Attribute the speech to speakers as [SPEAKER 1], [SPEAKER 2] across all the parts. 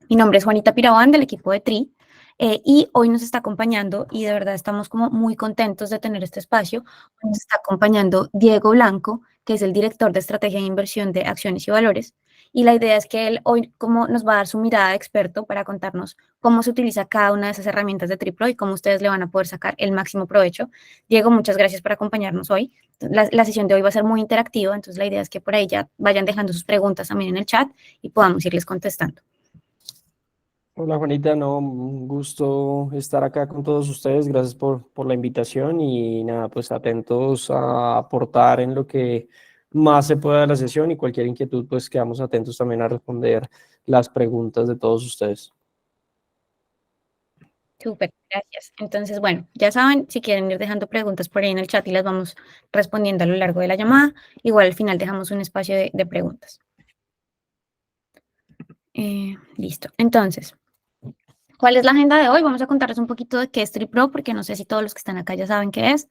[SPEAKER 1] Mi nombre es Juanita Pirabán del equipo de TRI y hoy nos está acompañando y de verdad estamos como muy contentos de tener este espacio. Nos está acompañando Diego Blanco, que es el director de estrategia de inversión de acciones y valores. Y la idea es que él hoy como nos va a dar su mirada de experto para contarnos cómo se utiliza cada una de esas herramientas de TRIPRO y cómo ustedes le van a poder sacar el máximo provecho. Diego, muchas gracias por acompañarnos hoy. La sesión de hoy va a ser muy interactiva, entonces la idea es que por ahí ya vayan dejando sus preguntas también en el chat y podamos irles contestando.
[SPEAKER 2] Hola Juanita, no, un gusto estar acá con todos ustedes. Gracias por la invitación y nada, pues atentos a aportar en lo que más se pueda de la sesión y cualquier inquietud, pues quedamos atentos también a responder las preguntas de todos ustedes.
[SPEAKER 1] Súper, gracias. Entonces, bueno, ya saben, si quieren ir dejando preguntas por ahí en el chat y las vamos respondiendo a lo largo de la llamada, igual al final dejamos un espacio de preguntas. Listo. Entonces, ¿cuál es la agenda de hoy? Vamos a contarles un poquito de qué es TRIPRO, porque no sé si todos los que están acá ya saben qué es,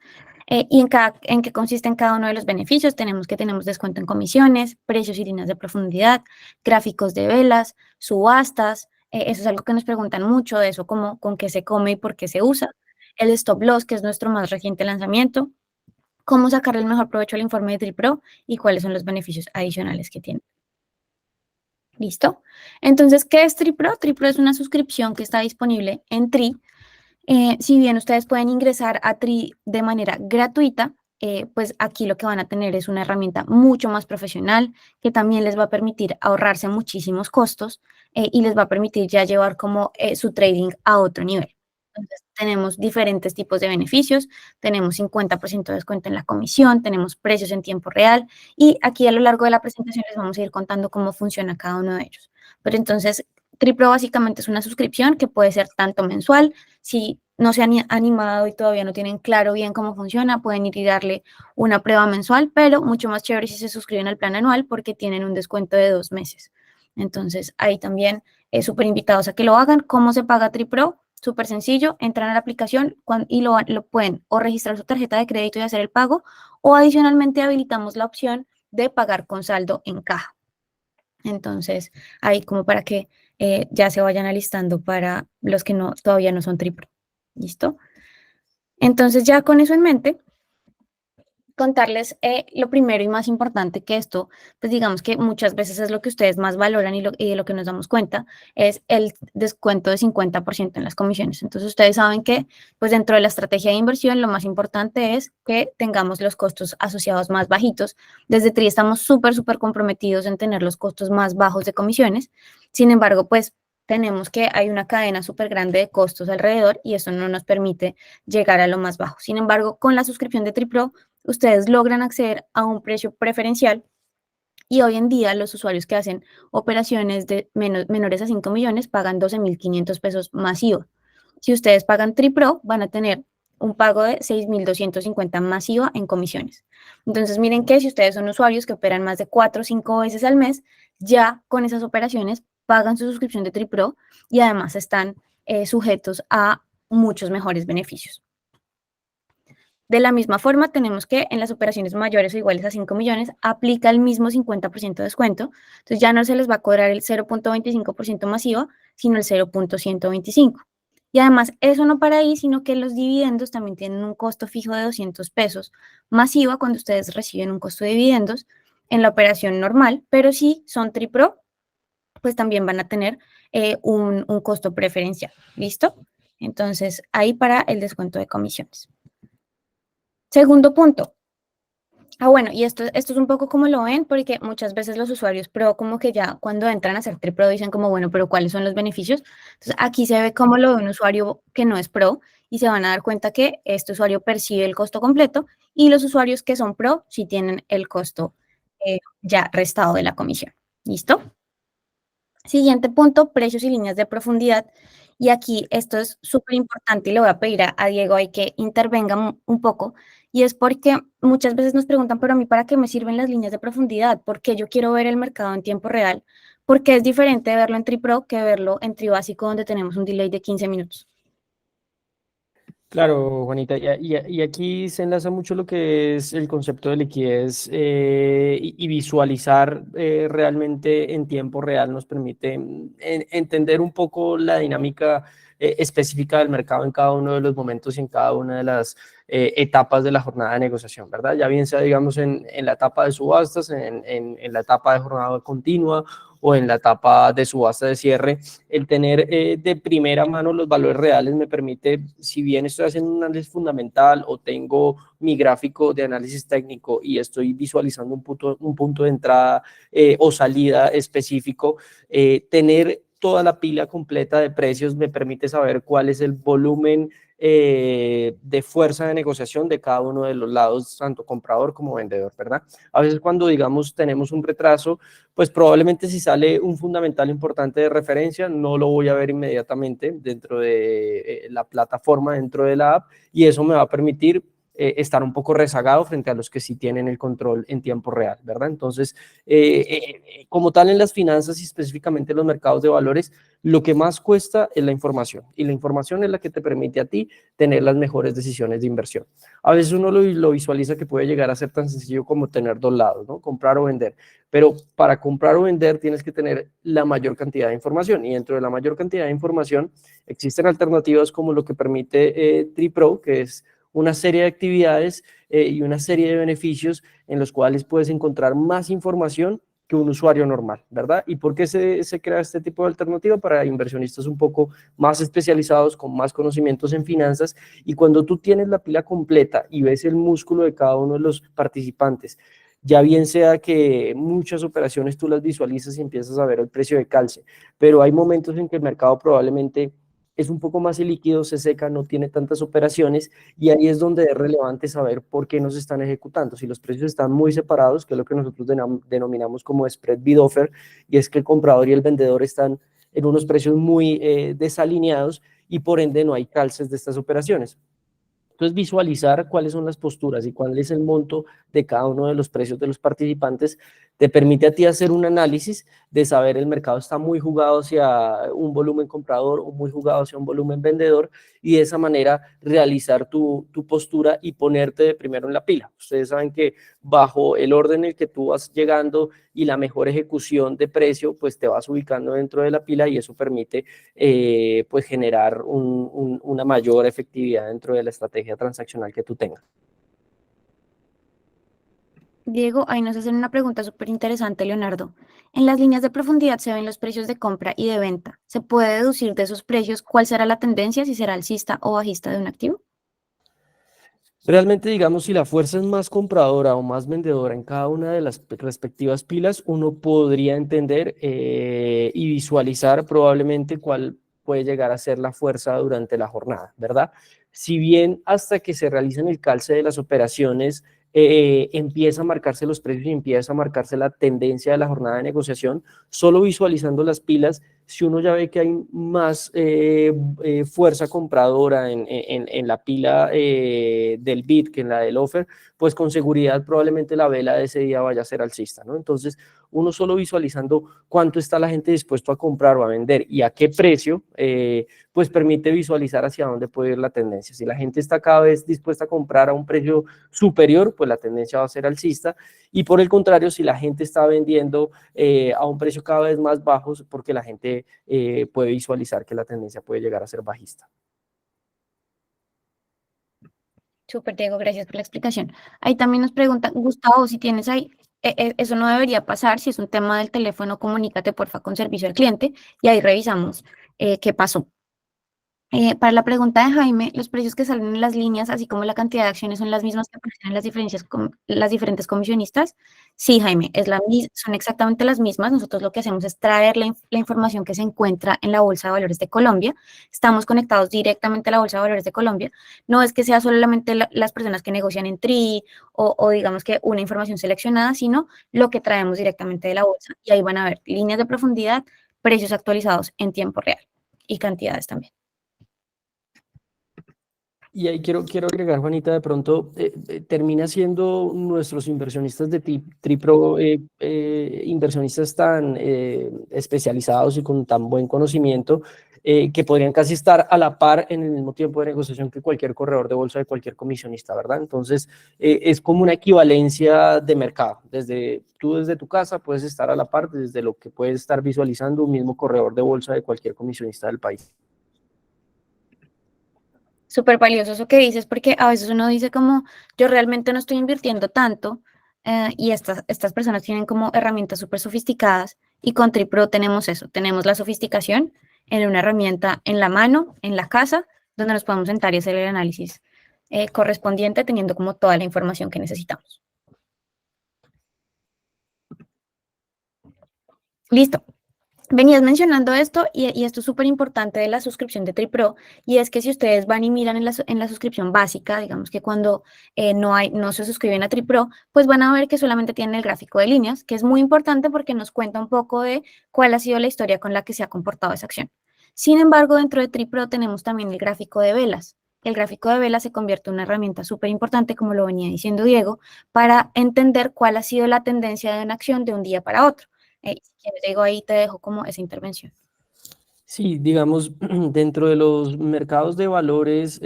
[SPEAKER 1] y en qué consiste en cada uno de los beneficios. Tenemos descuento en comisiones, precios y líneas de profundidad, gráficos de velas, subastas. Eso es algo que nos preguntan mucho, de eso como con qué se come y por qué se usa. El stop loss, que es nuestro más reciente lanzamiento. Cómo sacarle el mejor provecho al informe de TRIPRO y cuáles son los beneficios adicionales que tiene. ¿Listo? Entonces, ¿qué es TRIPRO? TRIPRO es una suscripción que está disponible en TRI. Si bien ustedes pueden ingresar a TRI de manera gratuita, pues aquí lo que van a tener es una herramienta mucho más profesional que también les va a permitir ahorrarse muchísimos costos y les va a permitir ya llevar como su trading a otro nivel. Entonces, tenemos diferentes tipos de beneficios, tenemos 50% de descuento en la comisión, tenemos precios en tiempo real y aquí a lo largo de la presentación les vamos a ir contando cómo funciona cada uno de ellos. Pero entonces, TRIPRO básicamente es una suscripción que puede ser tanto mensual. Si no se han animado y todavía no tienen claro bien cómo funciona, pueden ir y darle una prueba mensual, pero mucho más chévere si se suscriben al plan anual porque tienen un descuento de 2 meses. Entonces, ahí también súper invitados a que lo hagan. ¿Cómo se paga TRIPRO? Súper sencillo, entran a la aplicación y lo pueden o registrar su tarjeta de crédito y hacer el pago, o adicionalmente habilitamos la opción de pagar con saldo en caja. Entonces, ahí como para que ya se vayan alistando para los que no, todavía no son TRIPRO. ¿Listo? Entonces, ya con eso en mente, contarles lo primero y más importante que esto, pues digamos que muchas veces es lo que ustedes más valoran y de lo que nos damos cuenta, es el descuento de 50% en las comisiones. Entonces, ustedes saben que pues dentro de la estrategia de inversión, lo más importante es que tengamos los costos asociados más bajitos. Desde TRI estamos súper comprometidos en tener los costos más bajos de comisiones. Sin embargo, pues tenemos que hay una cadena súper grande de costos alrededor y eso no nos permite llegar a lo más bajo. Sin embargo, con la suscripción de TRIPRO, ustedes logran acceder a un precio preferencial y hoy en día los usuarios que hacen operaciones de menores a 5 millones pagan 12.500 pesos más IVA. Si ustedes pagan TRIPRO, van a tener un pago de 6.250 más IVA en comisiones. Entonces, miren que si ustedes son usuarios que operan más de 4 o 5 veces al mes, ya con esas operaciones pagan su suscripción de TRIPRO y además están sujetos a muchos mejores beneficios. De la misma forma, tenemos que en las operaciones mayores o iguales a 5 millones aplica el mismo 50% de descuento. Entonces ya no se les va a cobrar el 0.25% masiva, sino el 0.125. Y además, eso no para ahí, sino que los dividendos también tienen un costo fijo de 200 pesos masiva cuando ustedes reciben un costo de dividendos en la operación normal, pero si son TRIPRO, pues también van a tener un costo preferencial. ¿Listo? Entonces, ahí para el descuento de comisiones. Segundo punto. Bueno, y esto es un poco como lo ven, porque muchas veces los usuarios pro como que ya cuando entran a hacer TRIPRO dicen como, bueno, pero ¿cuáles son los beneficios? Entonces aquí se ve como lo ve un usuario que no es pro y se van a dar cuenta que este usuario percibe el costo completo y los usuarios que son pro sí tienen el costo ya restado de la comisión. ¿Listo? Siguiente punto, precios y líneas de profundidad. Y aquí esto es súper importante y le voy a pedir a Diego ahí que intervenga un poco. Y es porque muchas veces nos preguntan, pero a mí, ¿para qué me sirven las líneas de profundidad? Porque yo quiero ver el mercado en tiempo real. Porque es diferente verlo en TRIPRO que verlo en TRI básico donde tenemos un delay de 15 minutos.
[SPEAKER 2] Claro, Juanita, y aquí se enlaza mucho lo que es el concepto de liquidez y visualizar realmente en tiempo real nos permite entender un poco la dinámica específica del mercado en cada uno de los momentos y en cada una de las etapas de la jornada de negociación, ¿verdad? Ya bien sea, digamos, en la etapa de subastas, en la etapa de jornada continua o en la etapa de subasta de cierre, el tener de primera mano los valores reales me permite, si bien estoy haciendo un análisis fundamental o tengo mi gráfico de análisis técnico y estoy visualizando un punto de entrada o salida específico, tener toda la pila completa de precios me permite saber cuál es el volumen de fuerza de negociación de cada uno de los lados, tanto comprador como vendedor, ¿verdad? A veces cuando, digamos, tenemos un retraso, pues probablemente si sale un fundamental importante de referencia, no lo voy a ver inmediatamente dentro de la plataforma, dentro de la app, y eso me va a permitir estar un poco rezagado frente a los que sí tienen el control en tiempo real, ¿verdad? Entonces, como tal en las finanzas y específicamente en los mercados de valores, lo que más cuesta es la información, y la información es la que te permite a ti tener las mejores decisiones de inversión. A veces uno lo visualiza que puede llegar a ser tan sencillo como tener dos lados, ¿no? Comprar o vender, pero para comprar o vender tienes que tener la mayor cantidad de información, y dentro de la mayor cantidad de información existen alternativas como lo que permite TriPro, que es una serie de actividades y una serie de beneficios en los cuales puedes encontrar más información que un usuario normal, ¿verdad? ¿Y por qué se crea este tipo de alternativa? Para inversionistas un poco más especializados, con más conocimientos en finanzas, y cuando tú tienes la pila completa y ves el músculo de cada uno de los participantes, ya bien sea que muchas operaciones tú las visualizas y empiezas a ver el precio de calce, pero hay momentos en que el mercado probablemente es un poco más ilíquido, se seca, no tiene tantas operaciones, y ahí es donde es relevante saber por qué no se están ejecutando. Si los precios están muy separados, que es lo que nosotros denominamos como spread bid offer, y es que el comprador y el vendedor están en unos precios muy desalineados, y por ende no hay calces de estas operaciones. Entonces, visualizar cuáles son las posturas y cuál es el monto de cada uno de los precios de los participantes te permite a ti hacer un análisis de saber el mercado está muy jugado hacia un volumen comprador o muy jugado hacia un volumen vendedor, y de esa manera realizar tu postura y ponerte de primero en la pila. Ustedes saben que bajo el orden en el que tú vas llegando y la mejor ejecución de precio, pues te vas ubicando dentro de la pila, y eso permite pues generar una mayor efectividad dentro de la estrategia transaccional que tú tengas.
[SPEAKER 1] Diego, ahí nos hacen una pregunta súper interesante, Leonardo. En las líneas de profundidad se ven los precios de compra y de venta. ¿Se puede deducir de esos precios cuál será la tendencia, si será alcista o bajista de un activo?
[SPEAKER 2] Realmente, digamos, si la fuerza es más compradora o más vendedora en cada una de las respectivas pilas, uno podría entender y visualizar probablemente cuál puede llegar a ser la fuerza durante la jornada, ¿verdad? Si bien hasta que se realicen el calce de las operaciones, empieza a marcarse los precios y empieza a marcarse la tendencia de la jornada de negociación, solo visualizando las pilas, si uno ya ve que hay más fuerza compradora en la pila del bid que en la del offer, pues con seguridad probablemente la vela de ese día vaya a ser alcista, ¿no? Entonces, uno solo visualizando cuánto está la gente dispuesto a comprar o a vender y a qué precio, pues permite visualizar hacia dónde puede ir la tendencia. Si la gente está cada vez dispuesta a comprar a un precio superior, pues la tendencia va a ser alcista, y por el contrario, si la gente está vendiendo a un precio cada vez más bajo, porque la gente puede visualizar que la tendencia puede llegar a ser bajista.
[SPEAKER 1] Súper, Diego, gracias por la explicación. Ahí también nos preguntan, Gustavo, si tienes ahí, eso no debería pasar, si es un tema del teléfono, comunícate porfa con servicio al cliente y ahí revisamos qué pasó. Para la pregunta de Jaime, los precios que salen en las líneas, así como la cantidad de acciones, son las mismas que aparecen en las diferentes comisionistas. Sí, Jaime, son exactamente las mismas. Nosotros lo que hacemos es traer la información que se encuentra en la Bolsa de Valores de Colombia. Estamos conectados directamente a la Bolsa de Valores de Colombia. No es que sea solamente las personas que negocian en TRI o digamos que una información seleccionada, sino lo que traemos directamente de la bolsa. Y ahí van a ver líneas de profundidad, precios actualizados en tiempo real y cantidades también.
[SPEAKER 2] Y ahí quiero agregar, Juanita, de pronto termina siendo nuestros inversionistas de Tripro inversionistas tan especializados y con tan buen conocimiento, que podrían casi estar a la par en el mismo tiempo de negociación que cualquier corredor de bolsa de cualquier comisionista, ¿verdad? Entonces, es como una equivalencia de mercado. Desde tu casa puedes estar a la par desde lo que puedes estar visualizando un mismo corredor de bolsa de cualquier comisionista del país.
[SPEAKER 1] Súper valioso eso que dices, porque a veces uno dice como, yo realmente no estoy invirtiendo tanto, y estas personas tienen como herramientas súper sofisticadas, y con TriPro tenemos eso, tenemos la sofisticación en una herramienta en la mano, en la casa, donde nos podemos sentar y hacer el análisis correspondiente, teniendo como toda la información que necesitamos. Listo. Venías mencionando esto y esto es súper importante de la suscripción de TriPro, y es que si ustedes van y miran en la suscripción básica, digamos que cuando no se suscriben a TriPro, pues van a ver que solamente tienen el gráfico de líneas, que es muy importante porque nos cuenta un poco de cuál ha sido la historia con la que se ha comportado esa acción. Sin embargo, dentro de TriPro tenemos también el gráfico de velas. El gráfico de velas se convierte en una herramienta súper importante, como lo venía diciendo Diego, para entender cuál ha sido la tendencia de una acción de un día para otro. Si quieres, Diego, ahí te dejo como esa intervención.
[SPEAKER 2] Sí, digamos, dentro de los mercados de valores,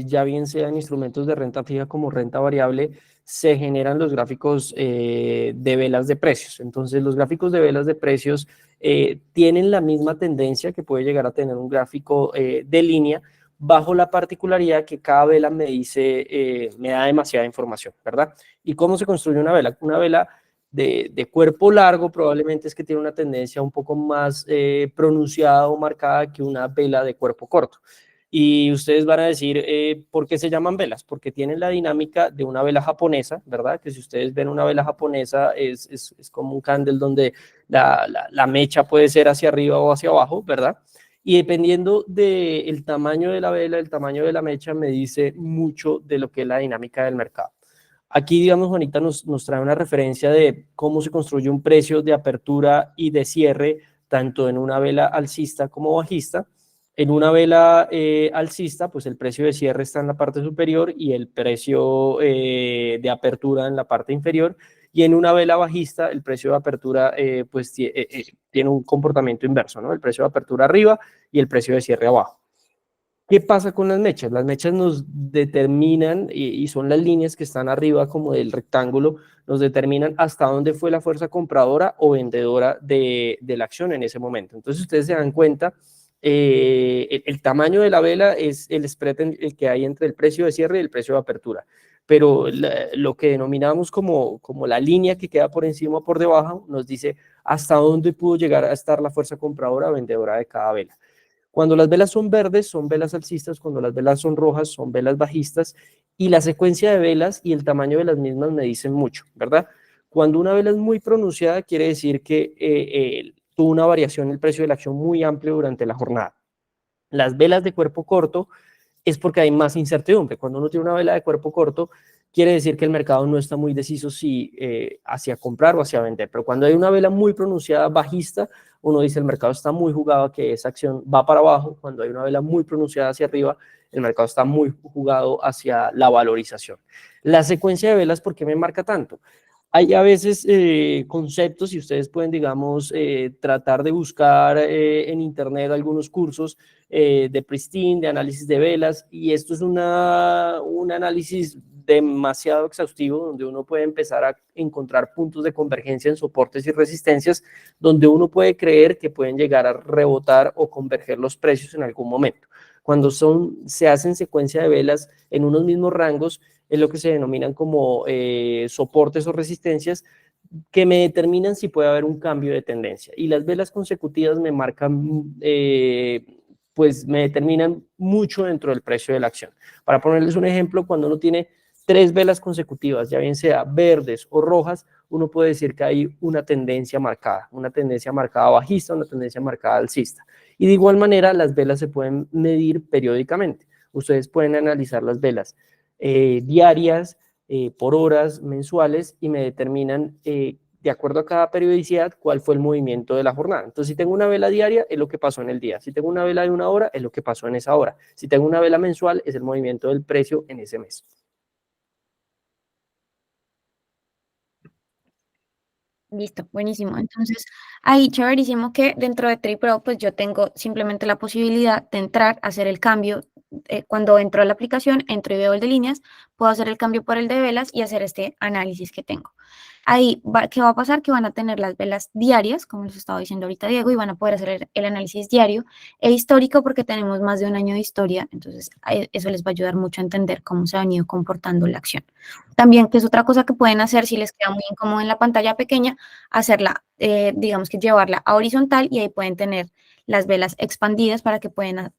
[SPEAKER 2] ya bien sean instrumentos de renta fija como renta variable, se generan los gráficos de velas de precios. Entonces, los gráficos de velas de precios tienen la misma tendencia que puede llegar a tener un gráfico de línea, bajo la particularidad que cada vela me dice, me da demasiada información, ¿verdad? ¿Y cómo se construye una vela? Una vela de cuerpo largo probablemente es que tiene una tendencia un poco más pronunciada o marcada que una vela de cuerpo corto. Y ustedes van a decir, ¿por qué se llaman velas? Porque tienen la dinámica de una vela japonesa, ¿verdad? Que si ustedes ven una vela japonesa es como un candle donde la mecha puede ser hacia arriba o hacia abajo, ¿verdad? Y dependiendo del tamaño de la vela, el tamaño de la mecha, me dice mucho de lo que es la dinámica del mercado. Aquí, digamos, Juanita nos trae una referencia de cómo se construye un precio de apertura y de cierre, tanto en una vela alcista como bajista. En una vela alcista, pues el precio de cierre está en la parte superior y el precio de apertura en la parte inferior. Y en una vela bajista, el precio de apertura pues tiene un comportamiento inverso, ¿no? El precio de apertura arriba y el precio de cierre abajo. ¿Qué pasa con las mechas? Las mechas nos determinan, y son las líneas que están arriba como del rectángulo, nos determinan hasta dónde fue la fuerza compradora o vendedora de la acción en ese momento. Entonces ustedes se dan cuenta, el tamaño de la vela es el spread el que hay entre el precio de cierre y el precio de apertura. Pero lo que denominamos como la línea que queda por encima o por debajo nos dice hasta dónde pudo llegar a estar la fuerza compradora o vendedora de cada vela. Cuando las velas son verdes, son velas alcistas; cuando las velas son rojas, son velas bajistas, y la secuencia de velas y el tamaño de las mismas me dicen mucho, ¿verdad? Cuando una vela es muy pronunciada, quiere decir que tuvo una variación en el precio de la acción muy amplia durante la jornada. Las velas de cuerpo corto es porque hay más incertidumbre. Cuando uno tiene una vela de cuerpo corto, quiere decir que el mercado no está muy deciso si hacia comprar o hacia vender. Pero cuando hay una vela muy pronunciada bajista, uno dice el mercado está muy jugado a que esa acción va para abajo. Cuando hay una vela muy pronunciada hacia arriba, el mercado está muy jugado hacia la valorización. La secuencia de velas, ¿por qué me marca tanto? Hay a veces conceptos, y ustedes pueden, digamos, tratar de buscar en internet algunos cursos de Pristine, de análisis de velas, y esto es un análisis demasiado exhaustivo, donde uno puede empezar a encontrar puntos de convergencia en soportes y resistencias, donde uno puede creer que pueden llegar a rebotar o converger los precios en algún momento. Cuando se hacen secuencia de velas en unos mismos rangos, es lo que se denominan como soportes o resistencias, que me determinan si puede haber un cambio de tendencia. Y las velas consecutivas me marcan, pues me determinan mucho dentro del precio de la acción. Para ponerles un ejemplo, cuando uno tiene 3 velas consecutivas, ya bien sea verdes o rojas, uno puede decir que hay una tendencia marcada bajista, una tendencia marcada alcista. Y de igual manera, las velas se pueden medir periódicamente. Ustedes pueden analizar las velas diarias, por horas, mensuales, y me determinan, de acuerdo a cada periodicidad, cuál fue el movimiento de la jornada. Entonces, si tengo una vela diaria, es lo que pasó en el día. Si tengo una vela de una hora, es lo que pasó en esa hora. Si tengo una vela mensual, es el movimiento del precio en ese mes.
[SPEAKER 1] Listo, buenísimo. Entonces, ahí chéverísimo que dentro de TradePro, pues yo tengo simplemente la posibilidad de entrar, hacer el cambio. Cuando entro a la aplicación, entro y veo el de líneas, puedo hacer el cambio por el de velas y hacer este análisis que tengo. Ahí, ¿qué va a pasar? Que van a tener las velas diarias, como les estaba diciendo ahorita Diego, y van a poder hacer el análisis diario e histórico porque tenemos más de un año de historia. Entonces, eso les va a ayudar mucho a entender cómo se ha venido comportando la acción. También, que es otra cosa que pueden hacer si les queda muy incómodo en la pantalla pequeña, hacerla, digamos que llevarla a horizontal y ahí pueden tener las velas expandidas para que puedan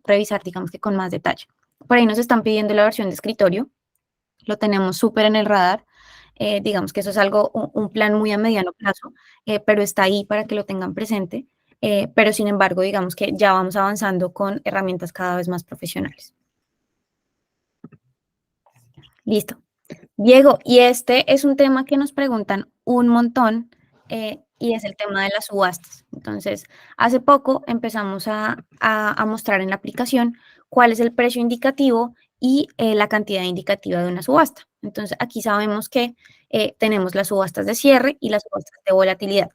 [SPEAKER 1] revisar, digamos que con más detalle. Por ahí nos están pidiendo la versión de escritorio, lo tenemos súper en el radar, digamos que eso es algo, un plan muy a mediano plazo, pero está ahí para que lo tengan presente, pero sin embargo, digamos que ya vamos avanzando con herramientas cada vez más profesionales. Listo. Diego, y este es un tema que nos preguntan un montón y es el tema de las subastas. Entonces, hace poco empezamos a mostrar en la aplicación cuál es el precio indicativo y la cantidad indicativa de una subasta. Entonces, aquí sabemos que tenemos las subastas de cierre y las subastas de volatilidad.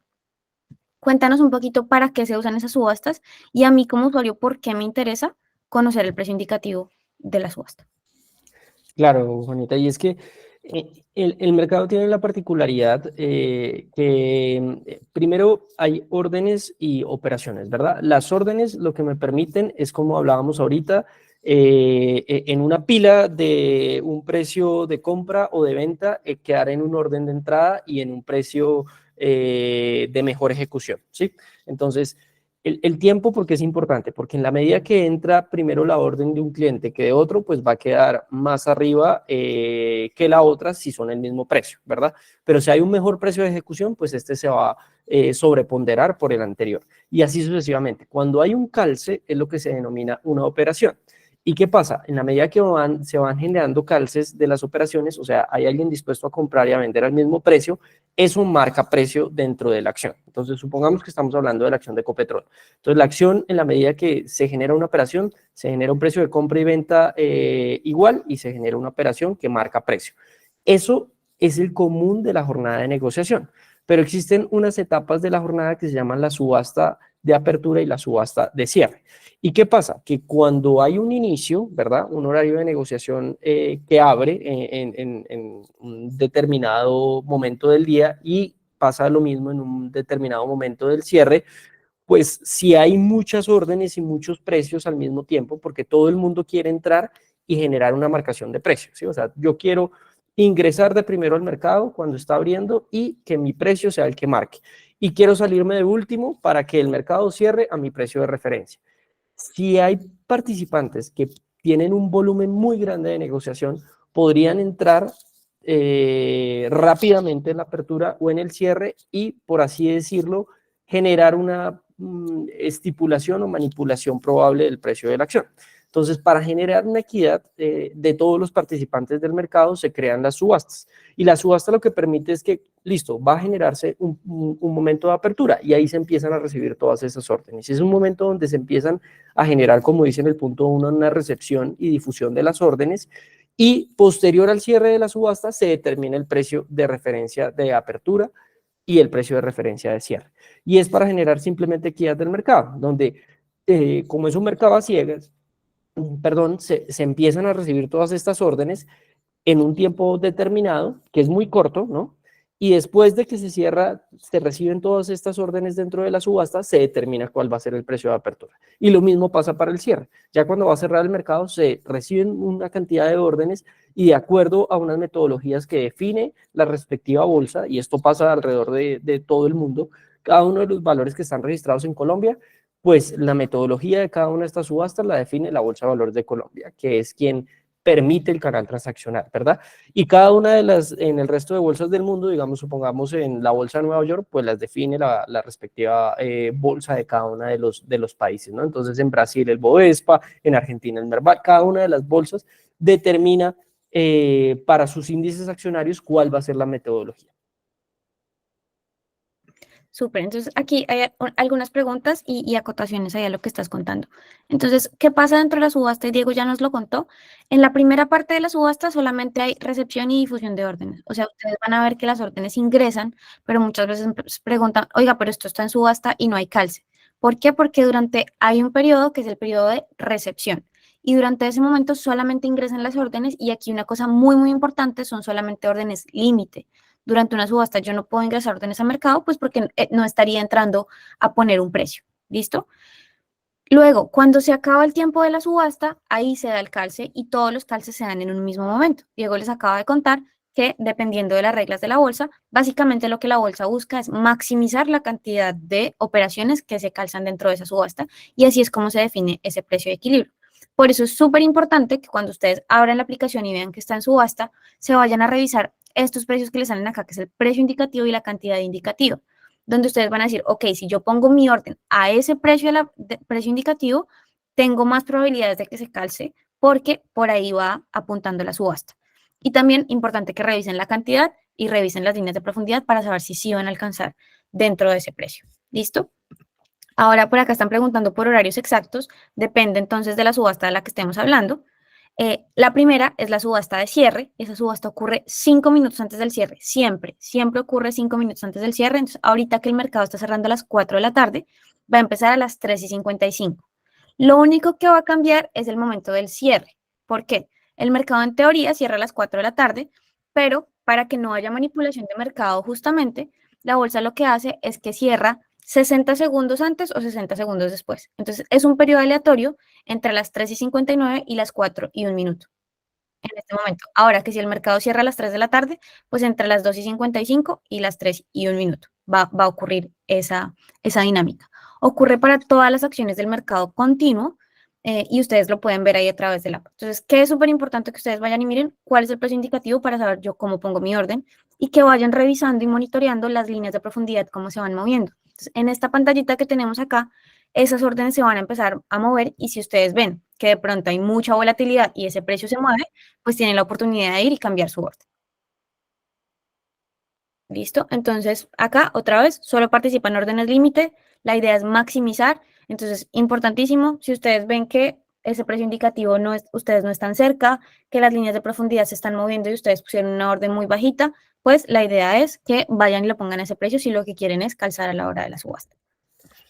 [SPEAKER 1] Cuéntanos un poquito para qué se usan esas subastas y a mí como usuario, ¿por qué me interesa conocer el precio indicativo de la subasta?
[SPEAKER 2] Claro, Juanita, y es que el mercado tiene la particularidad que primero hay órdenes y operaciones, ¿verdad? Las órdenes lo que me permiten es, como hablábamos ahorita, en una pila de un precio de compra o de venta, quedar en un orden de entrada y en un precio de mejor ejecución, ¿sí? Entonces, el tiempo, porque es importante, porque en la medida que entra primero la orden de un cliente que de otro, pues va a quedar más arriba que la otra si son el mismo precio, ¿verdad? Pero si hay un mejor precio de ejecución, pues este se va a sobreponderar por el anterior. Y así sucesivamente. Cuando hay un calce, es lo que se denomina una operación. ¿Y qué pasa? En la medida que se van generando calces de las operaciones, o sea, hay alguien dispuesto a comprar y a vender al mismo precio, eso marca precio dentro de la acción. Entonces, supongamos que estamos hablando de la acción de Ecopetrol. Entonces, la acción, en la medida que se genera una operación, se genera un precio de compra y venta igual y se genera una operación que marca precio. Eso es el común de la jornada de negociación, pero existen unas etapas de la jornada que se llaman la subasta de apertura y la subasta de cierre. ¿Y qué pasa? Que cuando hay un inicio, ¿verdad? Un horario de negociación que abre en un determinado momento del día y pasa lo mismo en un determinado momento del cierre, pues si hay muchas órdenes y muchos precios al mismo tiempo, porque todo el mundo quiere entrar y generar una marcación de precios, ¿sí? O sea, yo quiero ingresar de primero al mercado cuando está abriendo y que mi precio sea el que marque. Y quiero salirme de último para que el mercado cierre a mi precio de referencia. Si hay participantes que tienen un volumen muy grande de negociación, podrían entrar rápidamente en la apertura o en el cierre y, por así decirlo, generar una estipulación o manipulación probable del precio de la acción. Entonces, para generar una equidad de todos los participantes del mercado, se crean las subastas. Y la subasta lo que permite es que, listo, va a generarse un momento de apertura y ahí se empiezan a recibir todas esas órdenes. Es un momento donde se empiezan a generar, como dice en el punto 1, una recepción y difusión de las órdenes y posterior al cierre de la subasta se determina el precio de referencia de apertura y el precio de referencia de cierre. Y es para generar simplemente equidad del mercado, donde como es un mercado a ciegas, perdón, se empiezan a recibir todas estas órdenes en un tiempo determinado, que es muy corto, ¿no? Y después de que se cierra, se reciben todas estas órdenes dentro de la subasta, se determina cuál va a ser el precio de apertura. Y lo mismo pasa para el cierre. Ya cuando va a cerrar el mercado, se reciben una cantidad de órdenes y de acuerdo a unas metodologías que define la respectiva bolsa, y esto pasa alrededor de todo el mundo, cada uno de los valores que están registrados en Colombia, pues la metodología de cada una de estas subastas la define la Bolsa de Valores de Colombia, que es quien permite el canal transaccional, ¿verdad? Y cada una de las, en el resto de bolsas del mundo, digamos, supongamos en la bolsa de Nueva York, pues las define la respectiva bolsa de cada una de los países, ¿no? Entonces en Brasil el Bovespa, en Argentina el Merval, cada una de las bolsas determina para sus índices accionarios cuál va a ser la metodología.
[SPEAKER 1] Súper, entonces aquí hay algunas preguntas y acotaciones ahí a lo que estás contando. Entonces, ¿qué pasa dentro de la subasta? Y Diego ya nos lo contó. En la primera parte de la subasta solamente hay recepción y difusión de órdenes. O sea, ustedes van a ver que las órdenes ingresan, pero muchas veces preguntan, oiga, pero esto está en subasta y no hay calce. ¿Por qué? Porque hay un periodo que es el periodo de recepción. Y durante ese momento solamente ingresan las órdenes y aquí una cosa muy, muy importante son solamente órdenes límite. Durante una subasta yo no puedo ingresar órdenes al mercado, pues porque no estaría entrando a poner un precio. ¿Listo? Luego, cuando se acaba el tiempo de la subasta, ahí se da el calce y todos los calces se dan en un mismo momento. Diego les acaba de contar que dependiendo de las reglas de la bolsa, básicamente lo que la bolsa busca es maximizar la cantidad de operaciones que se calzan dentro de esa subasta y así es como se define ese precio de equilibrio. Por eso es súper importante que cuando ustedes abran la aplicación y vean que está en subasta, se vayan a revisar estos precios que les salen acá, que es el precio indicativo y la cantidad indicativa, donde ustedes van a decir, ok, si yo pongo mi orden a ese precio, precio indicativo, tengo más probabilidades de que se calce porque por ahí va apuntando la subasta. Y también importante que revisen la cantidad y revisen las líneas de profundidad para saber si sí van a alcanzar dentro de ese precio. ¿Listo? Ahora por acá están preguntando por horarios exactos, depende entonces de la subasta de la que estemos hablando. La primera es la subasta de cierre, esa subasta ocurre 5 minutos antes del cierre, siempre, siempre ocurre 5 minutos antes del cierre, entonces ahorita que el mercado está cerrando a las 4 de la tarde, va a empezar a las 3:55. Lo único que va a cambiar es el momento del cierre. ¿Por qué? El mercado en teoría cierra a las 4 de la tarde, pero para que no haya manipulación de mercado justamente, la bolsa lo que hace es que cierra 60 segundos antes o 60 segundos después. Entonces, es un periodo aleatorio entre las 3:59 y las 4:01 en este momento. Ahora que si el mercado cierra a las 3 de la tarde, pues entre las 2:55 y las 3:01 va a ocurrir esa dinámica. Ocurre para todas las acciones del mercado continuo y ustedes lo pueden ver ahí a través del app. Entonces, ¿qué es súper importante que ustedes vayan y miren cuál es el precio indicativo para saber yo cómo pongo mi orden y que vayan revisando y monitoreando las líneas de profundidad, cómo se van moviendo? Entonces, en esta pantallita que tenemos acá, esas órdenes se van a empezar a mover y si ustedes ven que de pronto hay mucha volatilidad y ese precio se mueve, pues tienen la oportunidad de ir y cambiar su orden. ¿Listo? Entonces, acá otra vez, solo participan órdenes límite. La idea es maximizar. Entonces, importantísimo, si ustedes ven que ese precio indicativo ustedes no están cerca, que las líneas de profundidad se están moviendo y ustedes pusieron una orden muy bajita, pues la idea es que vayan y lo pongan a ese precio si lo que quieren es calzar a la hora de la subasta.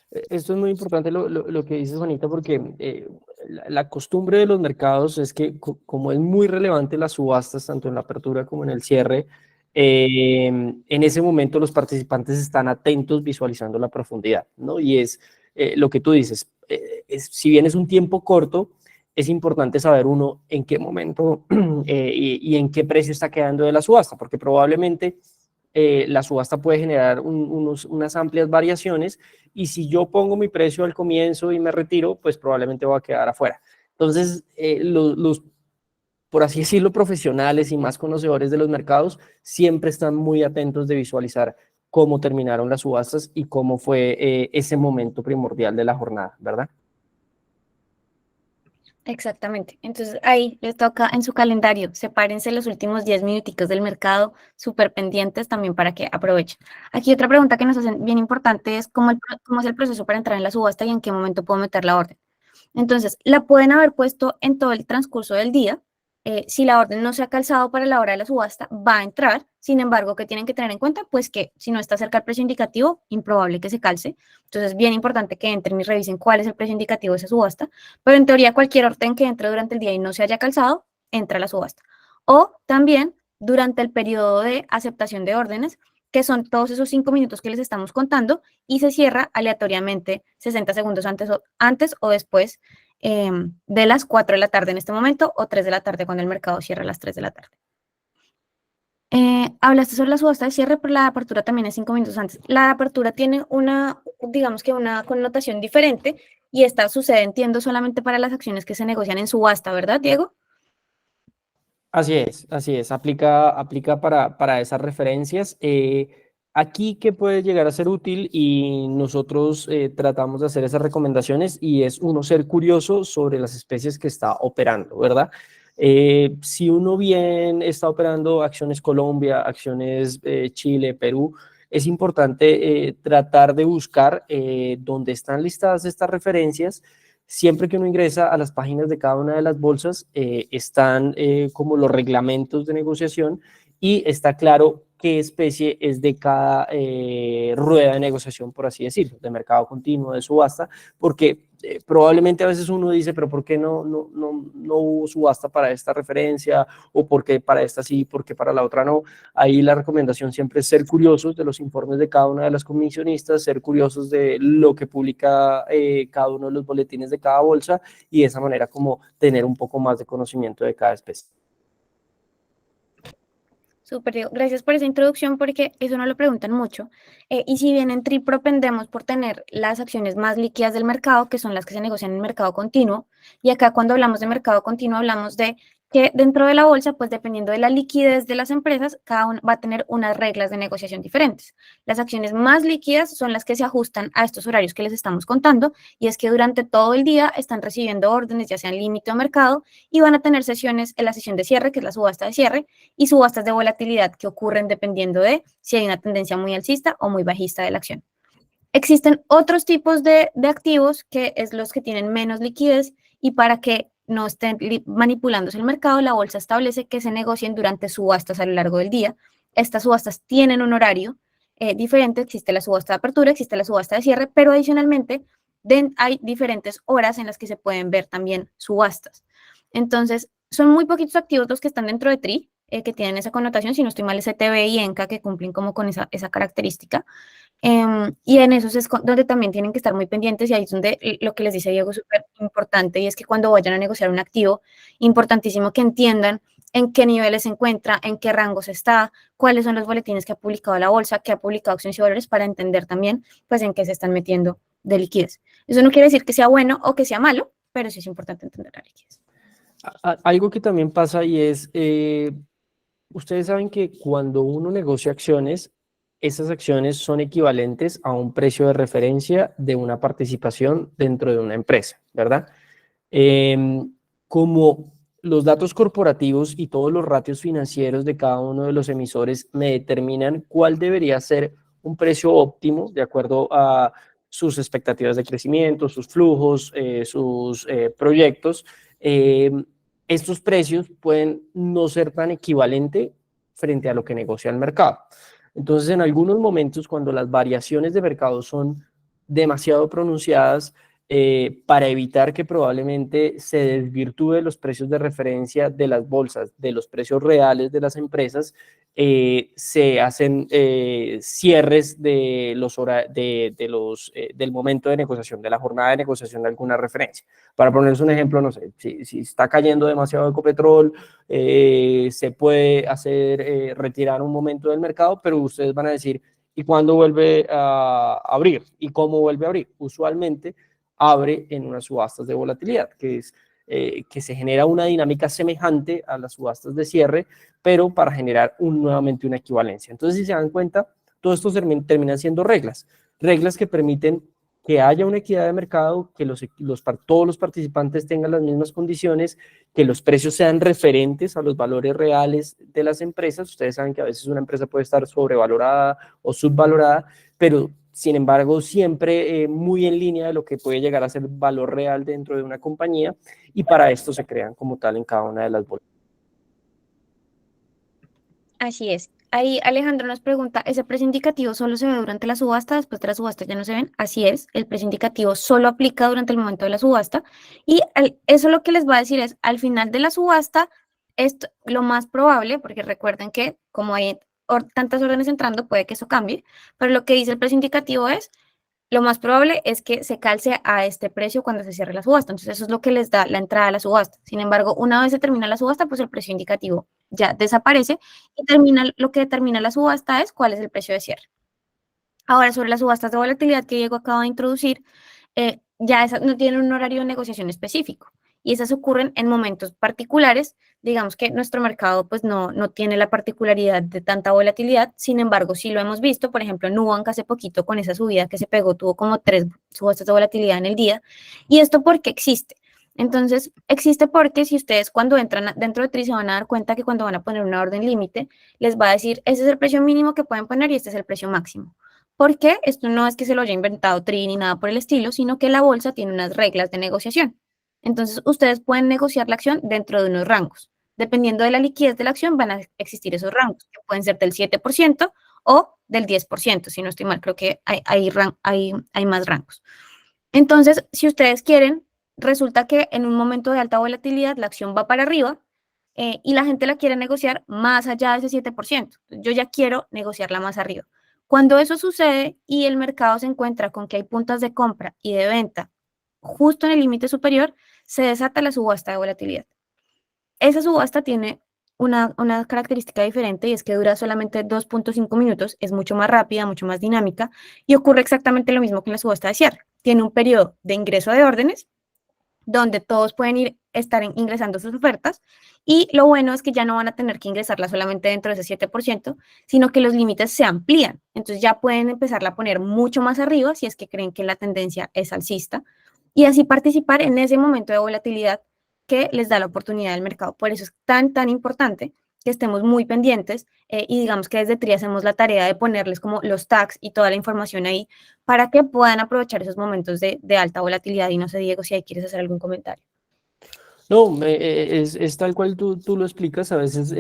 [SPEAKER 2] Esto es muy importante lo que dices, Juanita, porque la costumbre de los mercados es que como es muy relevante las subastas, tanto en la apertura como en el cierre, en ese momento los participantes están atentos visualizando la profundidad, ¿no? Y es lo que tú dices, si bien es un tiempo corto, es importante saber uno en qué momento y en qué precio está quedando de la subasta, porque probablemente la subasta puede generar unas amplias variaciones y si yo pongo mi precio al comienzo y me retiro, pues probablemente voy a quedar afuera. Entonces, por así decirlo, profesionales y más conocedores de los mercados siempre están muy atentos de visualizar cómo terminaron las subastas y cómo fue ese momento primordial de la jornada, ¿verdad?
[SPEAKER 1] Exactamente. Entonces ahí les toca en su calendario, sepárense los últimos 10 minuticos del mercado, súper pendientes también para que aprovechen. Aquí otra pregunta que nos hacen bien importante es cómo es el proceso para entrar en la subasta y en qué momento puedo meter la orden. Entonces, la pueden haber puesto en todo el transcurso del día. Si la orden no se ha calzado para la hora de la subasta, va a entrar. Sin embargo, ¿qué tienen que tener en cuenta? Pues que si no está cerca del precio indicativo, improbable que se calce. Entonces, bien importante que entren y revisen cuál es el precio indicativo de esa subasta. Pero en teoría, cualquier orden que entre durante el día y no se haya calzado, entra a la subasta. O también durante el periodo de aceptación de órdenes, que son todos esos 5 minutos que les estamos contando, y se cierra aleatoriamente 60 segundos antes o después de las 4 de la tarde en este momento o 3 de la tarde cuando el mercado cierra a las 3 de la tarde. Hablaste sobre la subasta de cierre, pero la apertura también es 5 minutos antes. La apertura tiene digamos que una connotación diferente y esta sucede, entiendo, solamente para las acciones que se negocian en subasta, ¿verdad, Diego?
[SPEAKER 2] Así es, aplica para esas referencias. Aquí que puede llegar a ser útil y nosotros tratamos de hacer esas recomendaciones y es uno ser curioso sobre las especies que está operando, ¿verdad? Si uno bien está operando acciones Colombia, acciones Chile, Perú, es importante tratar de buscar dónde están listadas estas referencias. Siempre que uno ingresa a las páginas de cada una de las bolsas, están como los reglamentos de negociación y está claro qué especie es de cada rueda de negociación, por así decirlo, de mercado continuo, de subasta, porque probablemente a veces uno dice, pero ¿por qué no hubo subasta para esta referencia? ¿O por qué para esta sí, por qué para la otra no? Ahí la recomendación siempre es ser curiosos de los informes de cada una de las comisionistas, ser curiosos de lo que publica cada uno de los boletines de cada bolsa y de esa manera como tener un poco más de conocimiento de cada especie.
[SPEAKER 1] Súper, Diego. Gracias por esa introducción porque eso no lo preguntan mucho. Y si bien en TRI propendemos por tener las acciones más líquidas del mercado, que son las que se negocian en el mercado continuo, y acá cuando hablamos de mercado continuo hablamos de que dentro de la bolsa, pues dependiendo de la liquidez de las empresas, cada uno va a tener unas reglas de negociación diferentes. Las acciones más líquidas son las que se ajustan a estos horarios que les estamos contando, y es que durante todo el día están recibiendo órdenes, ya sean límite o mercado, y van a tener sesiones en la sesión de cierre, que es la subasta de cierre, y subastas de volatilidad que ocurren dependiendo de si hay una tendencia muy alcista o muy bajista de la acción. Existen otros tipos de activos que es los que tienen menos liquidez y para que no estén manipulándose el mercado, la bolsa establece que se negocien durante subastas a lo largo del día. Estas subastas tienen un horario diferente, existe la subasta de apertura, existe la subasta de cierre, pero adicionalmente hay diferentes horas en las que se pueden ver también subastas. Entonces, son muy poquitos activos los que están dentro de TRI, que tienen esa connotación, si no estoy mal, es ETB y ENCA, que cumplen como con esa característica. Y en eso es donde también tienen que estar muy pendientes y ahí es donde lo que les dice Diego es súper importante y es que cuando vayan a negociar un activo, importantísimo que entiendan en qué niveles se encuentra, en qué rangos está, cuáles son los boletines que ha publicado la bolsa, que ha publicado Acciones y Valores para entender también pues en qué se están metiendo de liquidez. Eso no quiere decir que sea bueno o que sea malo, pero sí es importante entender la liquidez.
[SPEAKER 2] Algo que también pasa y es, ustedes saben que cuando uno negocia acciones, esas acciones son equivalentes a un precio de referencia de una participación dentro de una empresa, ¿verdad? Como los datos corporativos y todos los ratios financieros de cada uno de los emisores me determinan cuál debería ser un precio óptimo de acuerdo a sus expectativas de crecimiento, sus flujos, sus proyectos. Estos precios pueden no ser tan equivalentes frente a lo que negocia el mercado. Entonces, en algunos momentos, cuando las variaciones de mercado son demasiado pronunciadas, para evitar que probablemente se desvirtúe los precios de referencia de las bolsas, de los precios reales de las empresas, se hacen cierres de del momento de negociación, de la jornada de negociación de alguna referencia. Para ponerles un ejemplo, no sé, si está cayendo demasiado Ecopetrol, se puede hacer retirar un momento del mercado, pero ustedes van a decir, ¿y cuándo vuelve a abrir? ¿Y cómo vuelve a abrir? Usualmente abre en unas subastas de volatilidad, que es que se genera una dinámica semejante a las subastas de cierre, pero para generar nuevamente una equivalencia. Entonces, si se dan cuenta, todo esto termina siendo reglas que permiten que haya una equidad de mercado, que todos los participantes tengan las mismas condiciones, que los precios sean referentes a los valores reales de las empresas. Ustedes saben que a veces una empresa puede estar sobrevalorada o subvalorada, pero sin embargo, siempre muy en línea de lo que puede llegar a ser valor real dentro de una compañía, y para esto se crean como tal en cada una de las bolsas.
[SPEAKER 1] Así es. Ahí Alejandro nos pregunta, ¿ese precio indicativo solo se ve durante la subasta? Después de la subasta ya no se ven. Así es, el precio indicativo solo aplica durante el momento de la subasta. Y eso lo que les va a decir es, al final de la subasta, esto, lo más probable, porque recuerden que como hay tantas órdenes entrando, puede que eso cambie, pero lo que dice el precio indicativo es, lo más probable es que se calce a este precio cuando se cierre la subasta. Entonces, eso es lo que les da la entrada a la subasta. Sin embargo, una vez se termina la subasta, pues el precio indicativo ya desaparece y lo que determina la subasta es cuál es el precio de cierre. Ahora, sobre las subastas de volatilidad que Diego acaba de introducir, ya esas no tienen un horario de negociación específico y esas ocurren en momentos particulares. Digamos que nuestro mercado pues no tiene la particularidad de tanta volatilidad, sin embargo, sí lo hemos visto, por ejemplo, Nubank hace poquito con esa subida que se pegó, tuvo como 3 subastas de volatilidad en el día, y esto porque existe. Entonces, existe porque si ustedes cuando entran dentro de TRI se van a dar cuenta que cuando van a poner una orden límite, les va a decir, ese es el precio mínimo que pueden poner y este es el precio máximo. ¿Por qué? Esto no es que se lo haya inventado TRI ni nada por el estilo, sino que la bolsa tiene unas reglas de negociación. Entonces, ustedes pueden negociar la acción dentro de unos rangos. Dependiendo de la liquidez de la acción, van a existir esos rangos, que pueden ser del 7% o del 10%. Si no estoy mal, creo que hay más rangos. Entonces, si ustedes quieren, resulta que en un momento de alta volatilidad la acción va para arriba y la gente la quiere negociar más allá de ese 7%. Yo ya quiero negociarla más arriba. Cuando eso sucede y el mercado se encuentra con que hay puntas de compra y de venta justo en el límite superior, se desata la subasta de volatilidad. Esa subasta tiene una característica diferente y es que dura solamente 2.5 minutos, es mucho más rápida, mucho más dinámica y ocurre exactamente lo mismo que en la subasta de cierre. Tiene un periodo de ingreso de órdenes donde todos pueden estar ingresando sus ofertas y lo bueno es que ya no van a tener que ingresarla solamente dentro de ese 7%, sino que los límites se amplían. Entonces ya pueden empezarla a poner mucho más arriba si es que creen que la tendencia es alcista y así participar en ese momento de volatilidad que les da la oportunidad del mercado. Por eso es tan importante que estemos muy pendientes y digamos que desde TRI hacemos la tarea de ponerles como los tags y toda la información ahí para que puedan aprovechar esos momentos de alta volatilidad. Y no sé, Diego, si ahí quieres hacer algún comentario.
[SPEAKER 2] No, es tal cual tú lo explicas. A veces